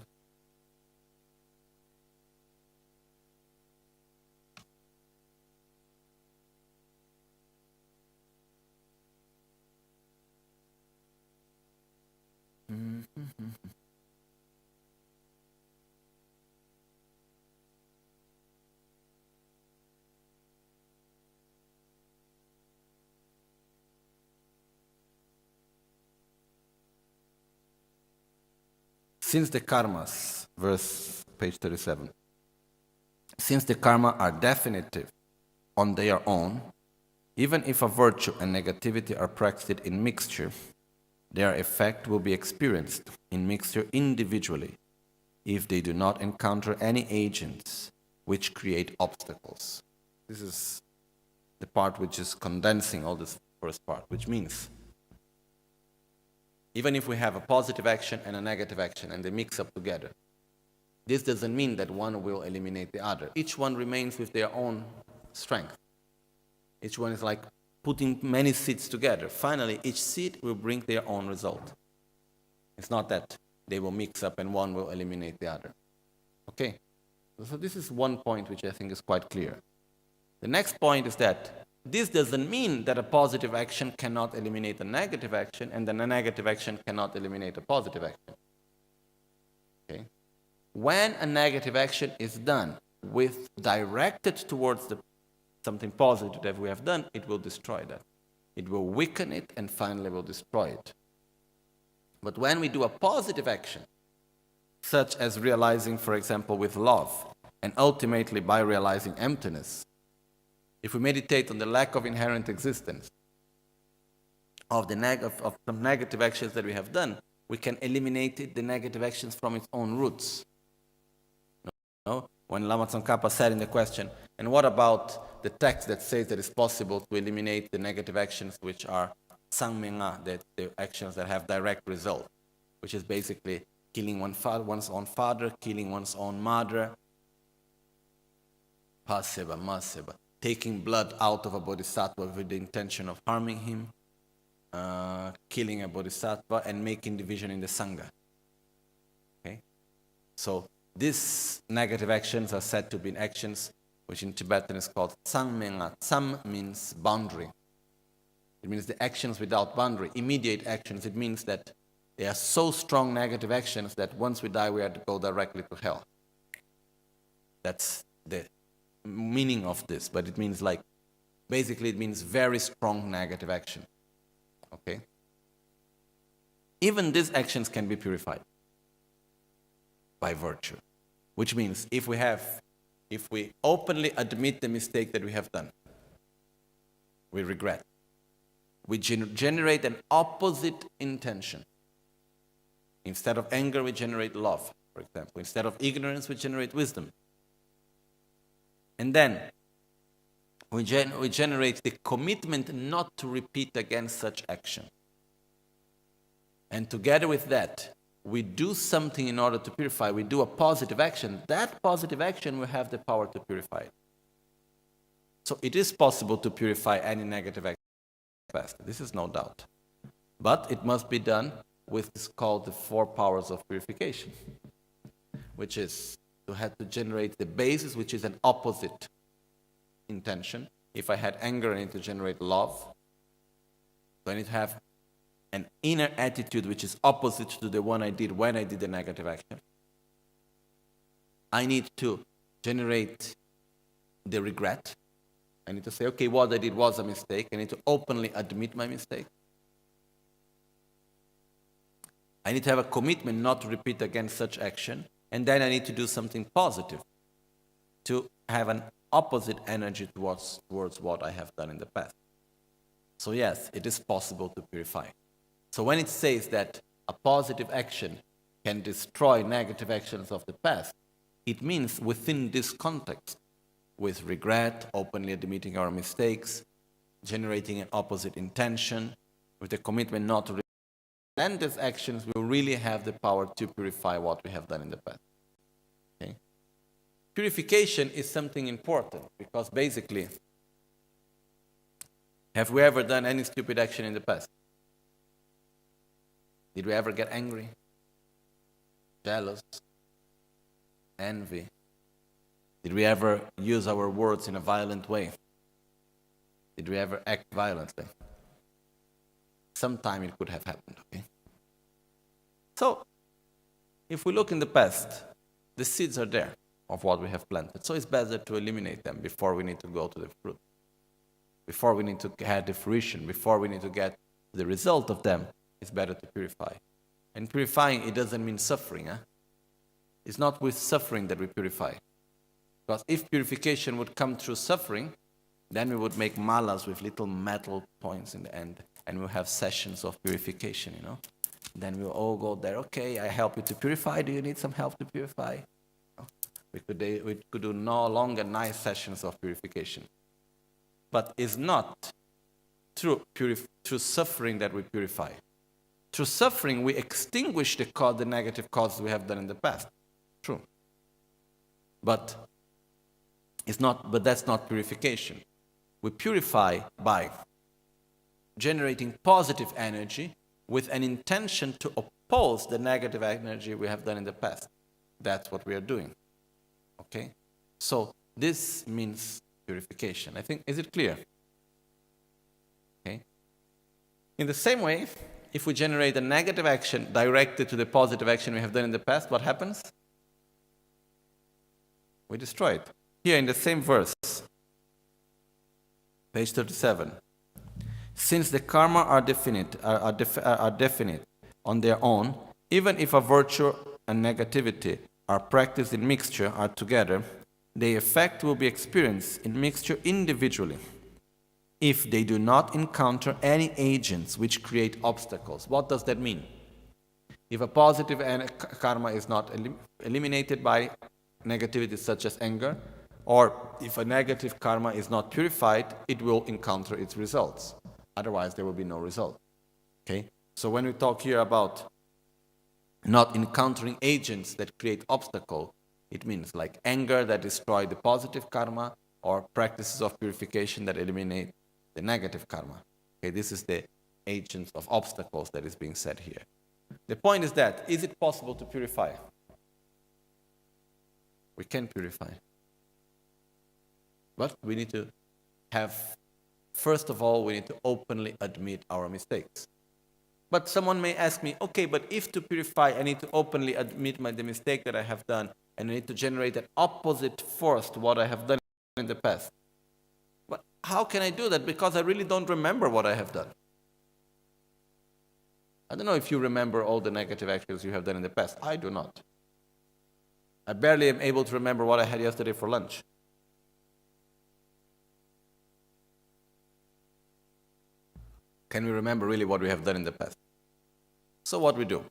Speaker 2: Since the karmas, verse page 37, since the karma are definitive on their own, even if a virtue and negativity are practiced in mixture, their effect will be experienced in mixture individually if they do not encounter any agents which create obstacles. This is the part which is condensing all this first part, which means even if we have a positive action and a negative action and they mix up together, this doesn't mean that one will eliminate the other. Each one remains with their own strength. Each one is like putting many seeds together. Finally, each seed will bring their own result. It's not that they will mix up and one will eliminate the other. Okay? So this is one point which I think is quite clear. The next point is that this doesn't mean that a positive action cannot eliminate a negative action and then a negative action cannot eliminate a positive action. Okay? When a negative action is done with directed towards something positive that we have done, it will destroy that. It will weaken it and finally will destroy it. But when we do a positive action, such as realizing, for example, with love, and ultimately by realizing emptiness, if we meditate on the lack of inherent existence of some negative actions that we have done, we can eliminate the negative actions from its own roots. No? When Lama Tsongkhapa said in the question, and what about the text that says that it's possible to eliminate the negative actions which are sangmenga, the actions that have direct result, which is basically killing one's own father, killing one's own mother, paseba, maseba, taking blood out of a bodhisattva with the intention of harming him, killing a bodhisattva, and making division in the sangha. Okay? So these negative actions are said to be actions which in Tibetan is called tsangmenga. Tsam means boundary. It means the actions without boundary, immediate actions. It means that they are so strong negative actions that once we die, we have to go directly to hell. That's the meaning of this, but it means like, basically it means very strong negative action. Okay? Even these actions can be purified by virtue, which means if we openly admit the mistake that we have done, we regret, we generate an opposite intention. Instead of anger, we generate love, for example. Instead of ignorance, we generate wisdom. And then we generate the commitment not to repeat again such action. And together with that, we do something in order to purify. We do a positive action. That positive action will have the power to purify it. So it is possible to purify any negative action. This is no doubt. But it must be done with what's called the 4 powers of purification, which is to have to generate the basis, which is an opposite intention. If I had anger, I need to generate love. So I need to have an inner attitude which is opposite to the one I did when I did the negative action. I need to generate the regret. I need to say, okay, what I did was a mistake. I need to openly admit my mistake. I need to have a commitment not to repeat again such action. And then I need to do something positive to have an opposite energy towards what I have done in the past. So yes, it is possible to purify. So when it says that a positive action can destroy negative actions of the past, it means within this context, with regret, openly admitting our mistakes, generating an opposite intention, with the commitment not to repeat, then these actions will really have the power to purify what we have done in the past. Okay? Purification is something important because basically, have we ever done any stupid action in the past? Did we ever get angry, jealous, envy? Did we ever use our words in a violent way? Did we ever act violently? Sometime it could have happened, okay? So, if we look in the past, the seeds are there of what we have planted. So it's better to eliminate them before we need to go to the fruit. Before we need to get the fruition, before we need to get the result of them, it's better to purify. And purifying, it doesn't mean suffering. It's not with suffering that we purify. Because if purification would come through suffering, then we would make malas with little metal points in the end, and we'll have sessions of purification, Then we'll all go there, okay, I help you to purify. Do you need some help to purify? We could do no longer nice sessions of purification. But it's not through suffering that we purify. Through suffering, we extinguish the negative causes we have done in the past. True. But that's not purification. We purify by generating positive energy with an intention to oppose the negative energy we have done in the past. That's what we are doing. Okay? So this means purification. I think, is it clear? Okay? In the same way, if we generate a negative action directed to the positive action we have done in the past, what happens? We destroy it. Here in the same verse, page 37. Since the karma are definite on their own, even if a virtue and negativity are practiced in mixture are together, the effect will be experienced in mixture individually, if they do not encounter any agents which create obstacles. What does that mean? If a positive karma is not eliminated by negativity such as anger, or if a negative karma is not purified, it will encounter its results. Otherwise, there will be no result. Okay? So when we talk here about not encountering agents that create obstacle, it means like anger that destroy the positive karma, or practices of purification that eliminate the negative karma. Okay, this is the agents of obstacles that is being said here. The point is that, is it possible to purify? We can purify. But we need to have, first of all, we need to openly admit our mistakes. But someone may ask me, okay, but if to purify, I need to openly admit the mistake that I have done, and I need to generate an opposite force to what I have done in the past. But how can I do that? Because I really don't remember what I have done. I don't know if you remember all the negative actions you have done in the past. I do not. I barely am able to remember what I had yesterday for lunch. Can we remember really what we have done in the past? So what we do?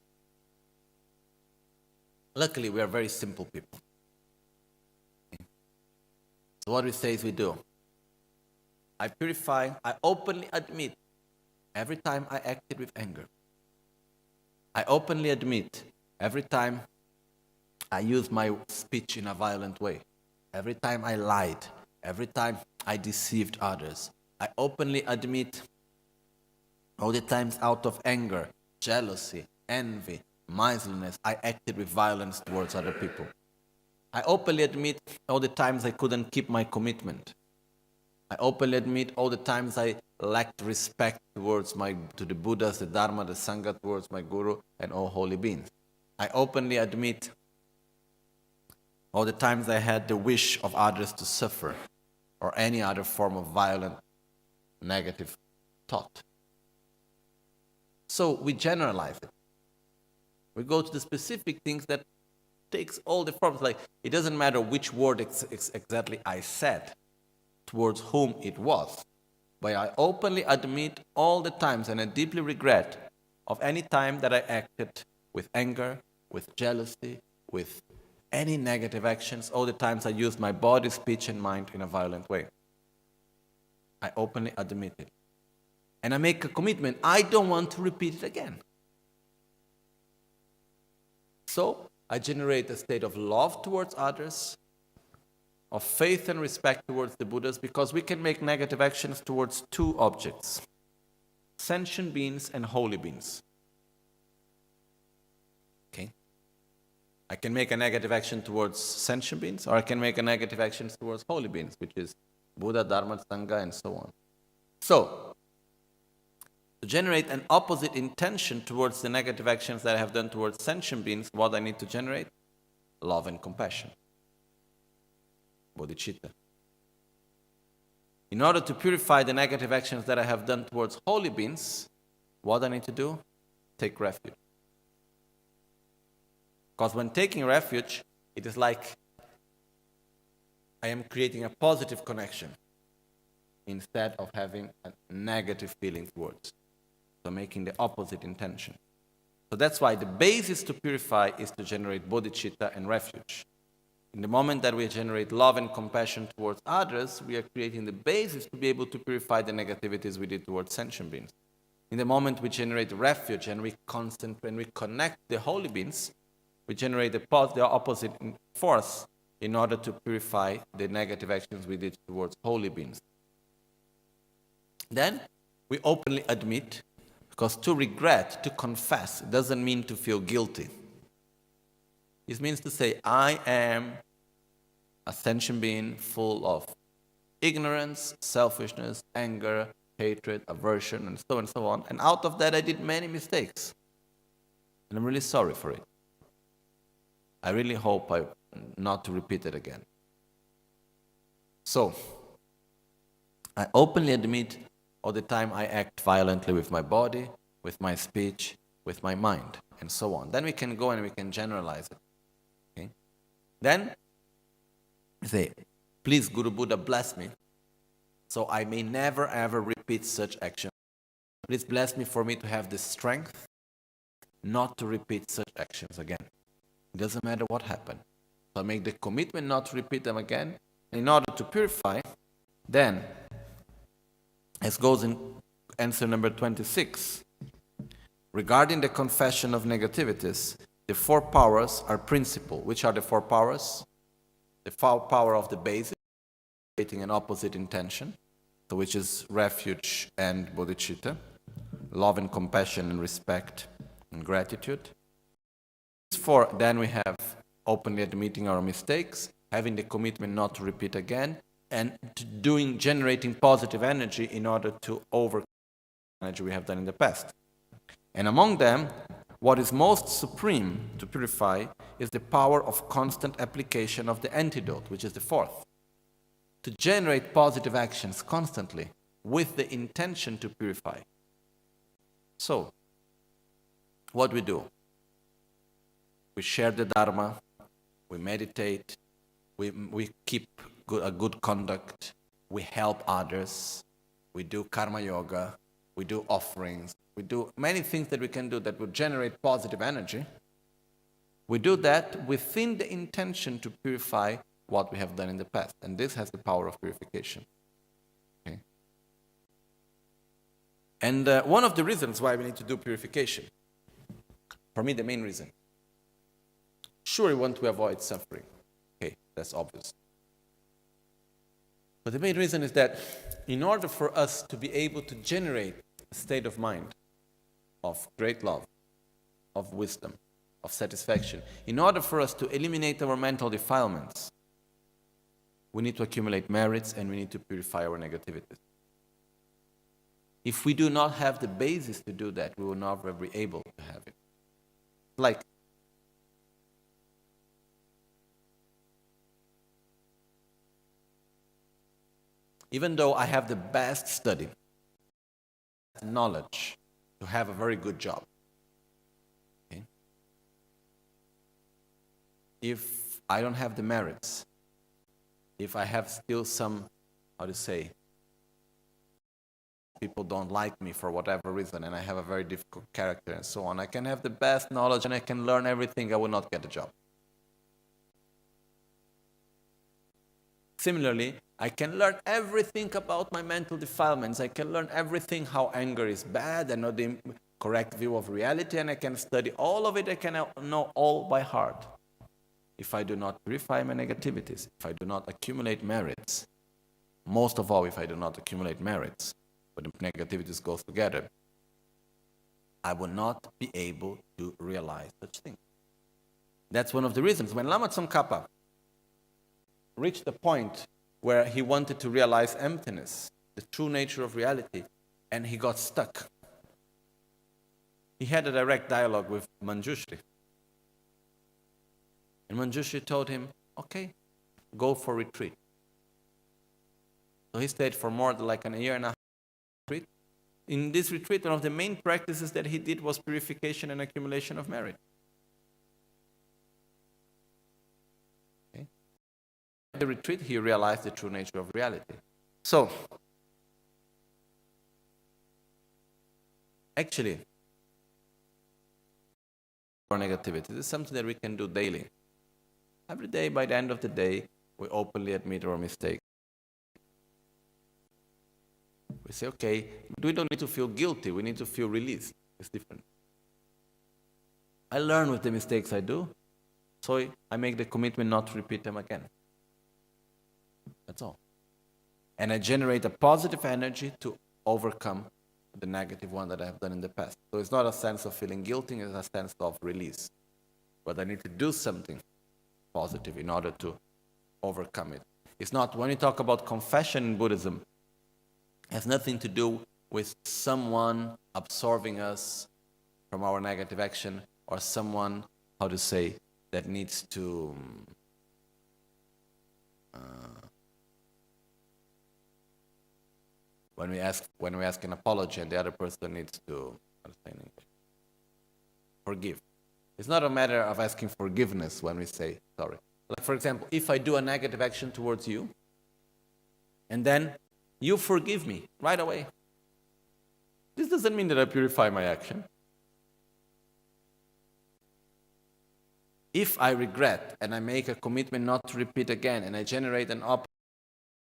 Speaker 2: Luckily, we are very simple people. So what we say is we do. I purify, I openly admit every time I acted with anger. I openly admit every time I used my speech in a violent way. Every time I lied. Every time I deceived others. I openly admit all the times out of anger, jealousy, envy, miserliness, I acted with violence towards other people. I openly admit all the times I couldn't keep my commitment. I openly admit all the times I lacked respect to the Buddhas, the Dharma, the Sangha, towards my Guru and all holy beings. I openly admit all the times I had the wish of others to suffer or any other form of violent, negative thought. So we generalize it. We go to the specific things that takes all the forms. Like, it doesn't matter which word exactly I said, towards whom it was. But I openly admit all the times, and I deeply regret of any time that I acted with anger, with jealousy, with any negative actions, all the times I used my body, speech, and mind in a violent way. I openly admit it. And I make a commitment, I don't want to repeat it again. So I generate a state of love towards others, of faith and respect towards the Buddhas, because we can make negative actions towards two objects: sentient beings and holy beings. Okay? I can make a negative action towards sentient beings, or I can make a negative action towards holy beings, which is Buddha, Dharma, Sangha, and so on. So, to generate an opposite intention towards the negative actions that I have done towards sentient beings, what I need to generate? Love and compassion. Bodhicitta. In order to purify the negative actions that I have done towards holy beings, what I need to do? Take refuge. Because when taking refuge, it is like I am creating a positive connection instead of having a negative feeling towards. So making the opposite intention. So that's why the basis to purify is to generate bodhicitta and refuge. In the moment that we generate love and compassion towards others, we are creating the basis to be able to purify the negativities we did towards sentient beings. In the moment we generate refuge and we connect the holy beings, we generate the opposite force in order to purify the negative actions we did towards holy beings. Then we openly admit, because to regret, to confess, doesn't mean to feel guilty. It means to say, I am a sentient being full of ignorance, selfishness, anger, hatred, aversion, and so on. And out of that, I did many mistakes. And I'm really sorry for it. I really hope not to repeat it again. So, I openly admit all the time I act violently with my body, with my speech, with my mind, and so on. Then we can go and we can generalize it. Okay? Then, say, please, Guru Buddha, bless me, so I may never ever repeat such actions. Please bless me for me to have the strength not to repeat such actions again. It doesn't matter what happened. So I make the commitment not to repeat them again. In order to purify, then, as goes in answer number 26, regarding the confession of negativities, the four powers are principal. Which are the four powers? The power of the basis, creating an opposite intention, so which is refuge and bodhicitta, love and compassion and respect and gratitude. Four, then we have openly admitting our mistakes, having the commitment not to repeat again, and generating positive energy in order to overcome the energy we have done in the past. And among them, what is most supreme to purify is the power of constant application of the antidote, which is the fourth. To generate positive actions constantly with the intention to purify. So, what we do? We share the Dharma, we meditate, we keep a good conduct, we help others, we do karma yoga, we do offerings, we do many things that we can do that will generate positive energy. We do that within the intention to purify what we have done in the past. And this has the power of purification. Okay? And one of the reasons why we need to do purification, for me the main reason, sure, we want to avoid suffering. Okay, that's obvious. But the main reason is that in order for us to be able to generate a state of mind of great love, of wisdom, of satisfaction, in order for us to eliminate our mental defilements, we need to accumulate merits and we need to purify our negativities. If we do not have the basis to do that, we will never be able to have it. Like, even though I have the best study, knowledge, to have a very good job, okay? If I don't have the merits, if I have still some, people don't like me for whatever reason, and I have a very difficult character and so on, I can have the best knowledge and I can learn everything, I will not get a job. Similarly, I can learn everything about my mental defilements. I can learn everything how anger is bad and know the correct view of reality, and I can study all of it. I can know all by heart. If I do not purify my negativities, if I do not accumulate merits, most of all if I do not accumulate merits, but the negativities go together, I will not be able to realize such things. That's one of the reasons. When Lama Tsongkhapa reached the point where he wanted to realize emptiness, the true nature of reality, and he got stuck, he had a direct dialogue with Manjushri. And Manjushri told him, okay, go for retreat. So he stayed for more than like a year and a half retreat. In this retreat, one of the main practices that he did was purification and accumulation of merit. the retreat, he realized the true nature of reality. So, actually, our negativity, this is something that we can do daily. Every day, by the end of the day, we openly admit our mistakes. We say, okay, we don't need to feel guilty, we need to feel released. It's different. I learn with the mistakes I do, so I make the commitment not to repeat them again. That's all. And I generate a positive energy to overcome the negative one that I have done in the past. So it's not a sense of feeling guilty, it's a sense of release. But I need to do something positive in order to overcome it. It's not, when you talk about confession in Buddhism, it has nothing to do with someone absorbing us from our negative action, or someone, how to say, that needs to when we ask an apology and the other person needs to forgive. It's not a matter of asking forgiveness when we say sorry. Like, for example, if I do a negative action towards you, and then you forgive me right away, this doesn't mean that I purify my action. If I regret and I make a commitment not to repeat again, and I generate an opposite,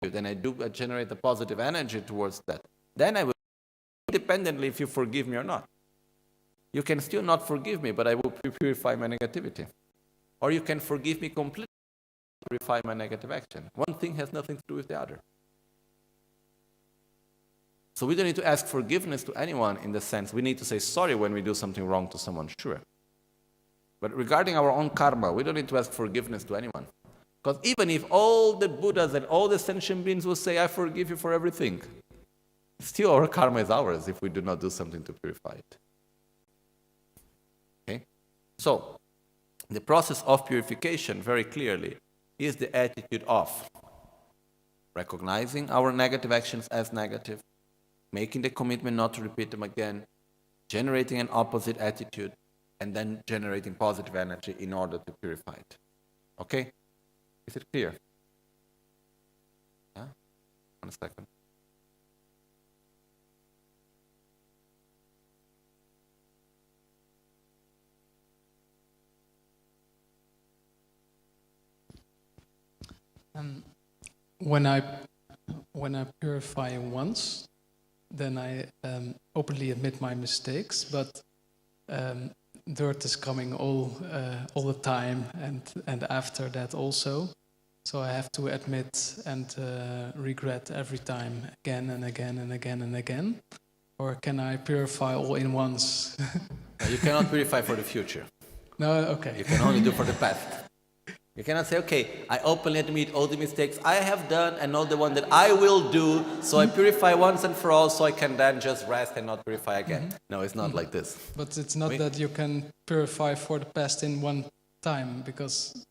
Speaker 2: and I generate a positive energy towards that, then I will, independently if you forgive me or not. You can still not forgive me, but I will purify my negativity. Or you can forgive me completely, purify my negative action. One thing has nothing to do with the other. So we don't need to ask forgiveness to anyone in the sense, we need to say sorry when we do something wrong to someone, sure. But regarding our own karma, we don't need to ask forgiveness to anyone. Because even if all the Buddhas and all the sentient beings will say, I forgive you for everything, still our karma is ours if we do not do something to purify it. Okay? So, the process of purification, very clearly, is the attitude of recognizing our negative actions as negative, making the commitment not to repeat them again, generating an opposite attitude, and then generating positive energy in order to purify it. Okay? Is it clear? Yeah? 1 second.
Speaker 3: When I purify once, then I openly admit my mistakes, but dirt is coming all the time, and after that also. So I have to admit and regret every time, again and again and again and again. Or can I purify all in once?
Speaker 2: No, you cannot purify for the future.
Speaker 3: No, okay.
Speaker 2: You can only do for the past. You cannot say, okay, I openly admit all the mistakes I have done and all the one that I will do, so I purify once and for all, so I can then just rest and not purify again. No, it's not like this.
Speaker 3: But it's not that you can purify for the past in one time, because...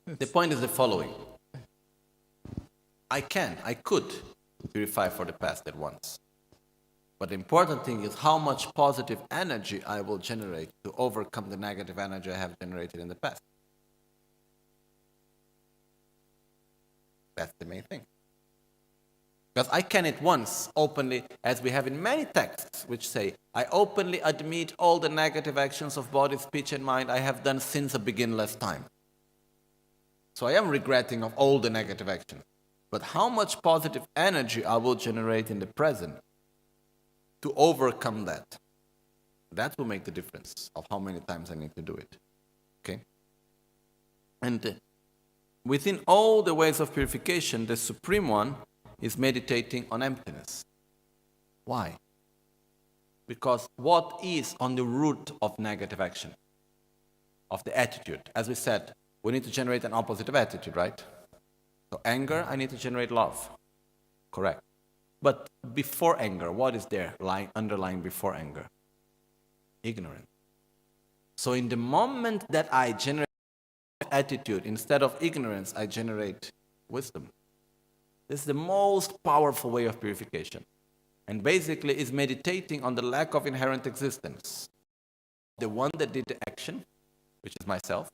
Speaker 2: The point is the following. I could purify for the past at once. But the important thing is how much positive energy I will generate to overcome the negative energy I have generated in the past. That's the main thing. Because I can at once openly, as we have in many texts, which say, I openly admit all the negative actions of body, speech, and mind I have done since a beginless time. So I am regretting of all the negative actions. But how much positive energy I will generate in the present to overcome that, that will make the difference of how many times I need to do it. Okay? And within all the ways of purification, the supreme one is meditating on emptiness. Why? Because what is on the root of negative action? Of the attitude. As we said, we need to generate an opposite attitude, right? So anger, I need to generate love. Correct. But before anger, what is there underlying before anger? Ignorance. So in the moment that I generate attitude, instead of ignorance, I generate wisdom. This is the most powerful way of purification. And basically is meditating on the lack of inherent existence. The one that did the action, which is myself,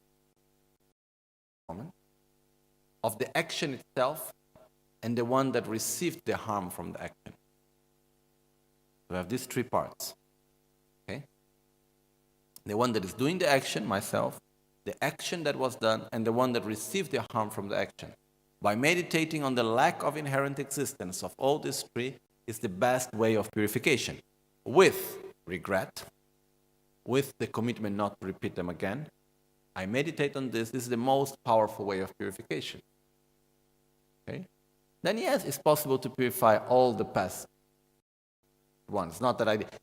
Speaker 2: of the action itself and the one that received the harm from the action. We have these three parts. Okay? The one that is doing the action, myself, the action that was done, and the one that received the harm from the action. By meditating on the lack of inherent existence of all these three is the best way of purification. With regret, with the commitment not to repeat them again, I meditate on this. This is the most powerful way of purification. Okay? Then yes, it's possible to purify all the past ones.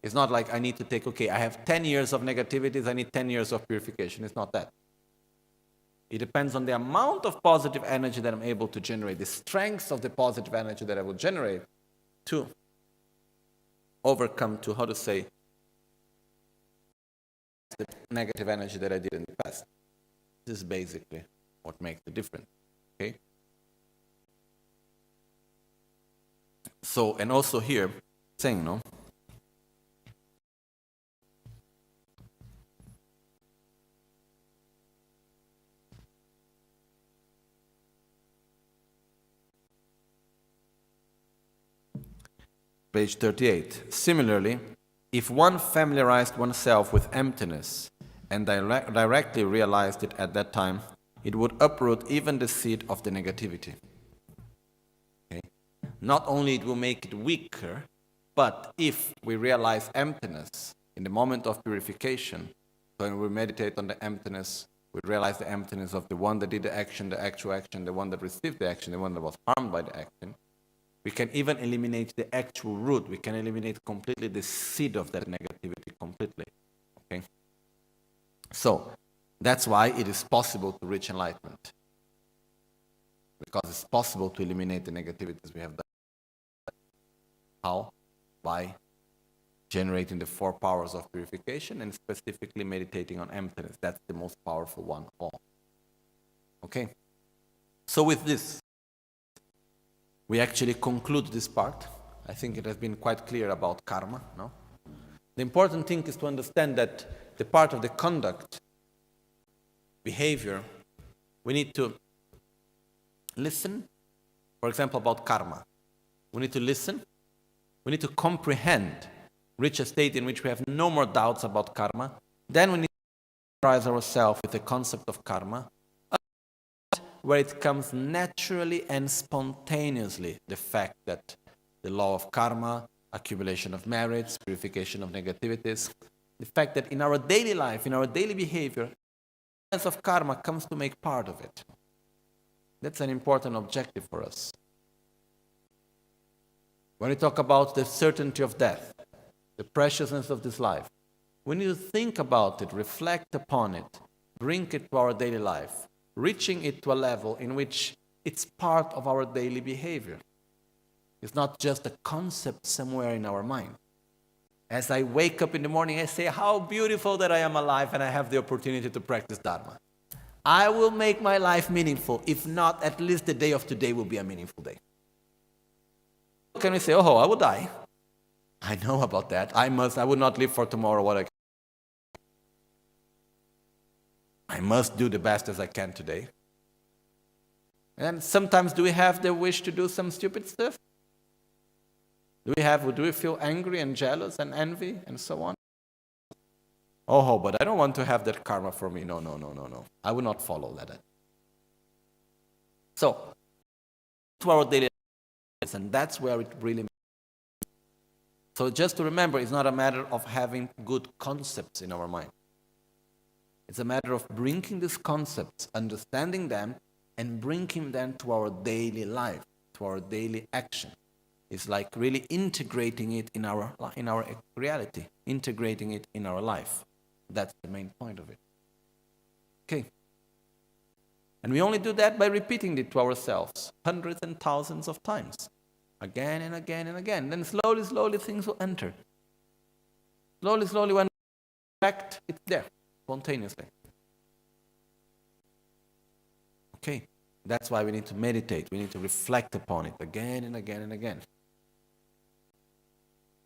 Speaker 2: It's not like I need to take, okay, I have 10 years of negativities, I need 10 years of purification. It's not that. It depends on the amount of positive energy that I'm able to generate, the strength of the positive energy that I will generate to overcome, to, how to say, the negative energy that I did in the past. This is basically what makes the difference. Okay? So, and also here, saying, no? Page 38. Similarly, if one familiarized oneself with emptiness and directly realized it at that time, it would uproot even the seed of the negativity. Okay? Not only it will make it weaker, but if we realize emptiness in the moment of purification, when we meditate on the emptiness, we realize the emptiness of the one that did the action, the actual action, the one that received the action, the one that was harmed by the action. We can even eliminate the actual root. We can eliminate completely the seed of that negativity completely. Okay? So, that's why it is possible to reach enlightenment. Because it's possible to eliminate the negativities we have done. How? By generating the 4 powers of purification and specifically meditating on emptiness. That's the most powerful one of all. Okay? So with this, we actually conclude this part. I think it has been quite clear about karma, no? The important thing is to understand that the part of the conduct, behavior, we need to listen, for example, about karma. We need to listen, we need to comprehend, reach a state in which we have no more doubts about karma. Then we need to familiarize ourselves with the concept of karma, where it comes naturally and spontaneously, the fact that the law of karma, accumulation of merits, purification of negativities, the fact that in our daily life, in our daily behavior, the sense of karma comes to make part of it. That's an important objective for us. When we talk about the certainty of death, the preciousness of this life, we need to think about it, reflect upon it, bring it to our daily life, reaching it to a level in which it's part of our daily behavior. It's not just a concept somewhere in our mind. As I wake up in the morning, I say, how beautiful that I am alive and I have the opportunity to practice Dharma. I will make my life meaningful. If not, at least the day of today will be a meaningful day. Can we say, oh, I will die? I know about that. I would not live for tomorrow what I can. I must do the best as I can today. And sometimes do we have the wish to do some stupid stuff? Do we feel angry and jealous and envy and so on? Oh, but I don't want to have that karma for me. No. I will not follow that. So, to our daily lives, and that's where it really matters. So just to remember, it's not a matter of having good concepts in our mind. It's a matter of bringing these concepts, understanding them, and bringing them to our daily life, to our daily action. It's like really integrating it in our reality, integrating it in our life. That's the main point of it. Okay. And we only do that by repeating it to ourselves hundreds and thousands of times, again and again and again. Then slowly things will enter. Slowly, when in fact it's there, spontaneously. Okay, that's why we need to meditate. We need to reflect upon it again and again and again.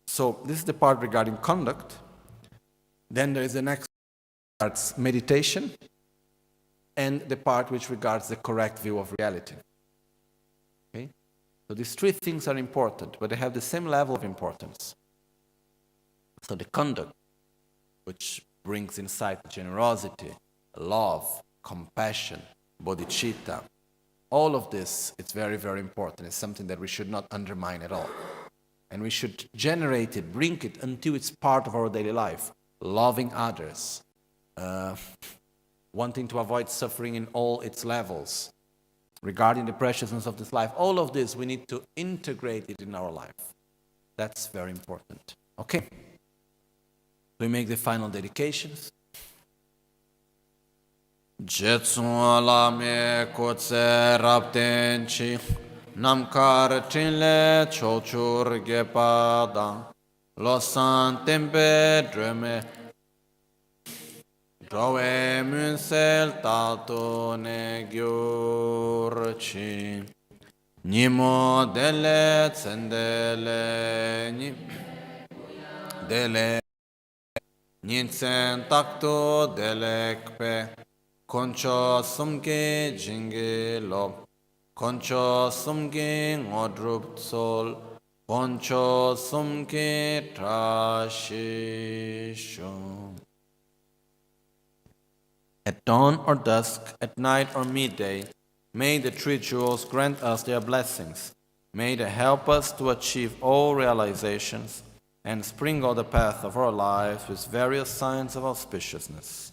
Speaker 2: So this is the part regarding conduct. Then there is the next part, meditation. and the part which regards the correct view of reality. Okay? So these three things are important, but they have the same level of importance. So the conduct, which brings insight, generosity, love, compassion, bodhicitta, all of this, it's very, very important. It's something that we should not undermine at all. And we should generate it, bring it until it's part of our daily life. Loving others, wanting to avoid suffering in all its levels, regarding the preciousness of this life. All of this, we need to integrate it in our life. That's very important. Okay? We make the final dedications.
Speaker 1: Jetsun Lama Kotse Raptenchi Namkar Chinle Chochur Gepada Losang Tempe Dreme Drowe Munsel Tato Ne Gyurchi Nimo Dele Tsendele Dele Ninsen Takto Delekpe Concho Sumke Jingi Lob Concho Sumke Ngodrup Sol Concho Sumke Trashisho.
Speaker 2: At dawn or dusk, at night or midday, may the three jewels grant us their blessings. May they help us to achieve all realizations and sprinkle the path of our lives with various signs of auspiciousness.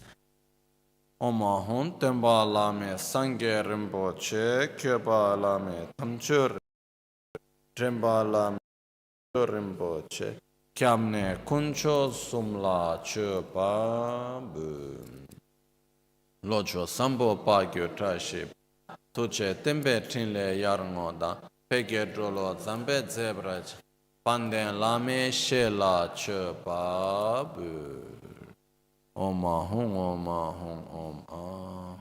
Speaker 2: Oma Hun Temba Lame Sangye Rinpoche Kyeba Lame Tamchur Tremba Lame Rinpoche Kyamne Kuncho Sumla Chöpa Bu Locho Sambo Pagyo Traship Tuche Tembe Trinle Yarngoda Pege Drolo Zambe Zebraj Panden Lame Shela Chöpa Bu Om Ahum Om Ahum Om Ah.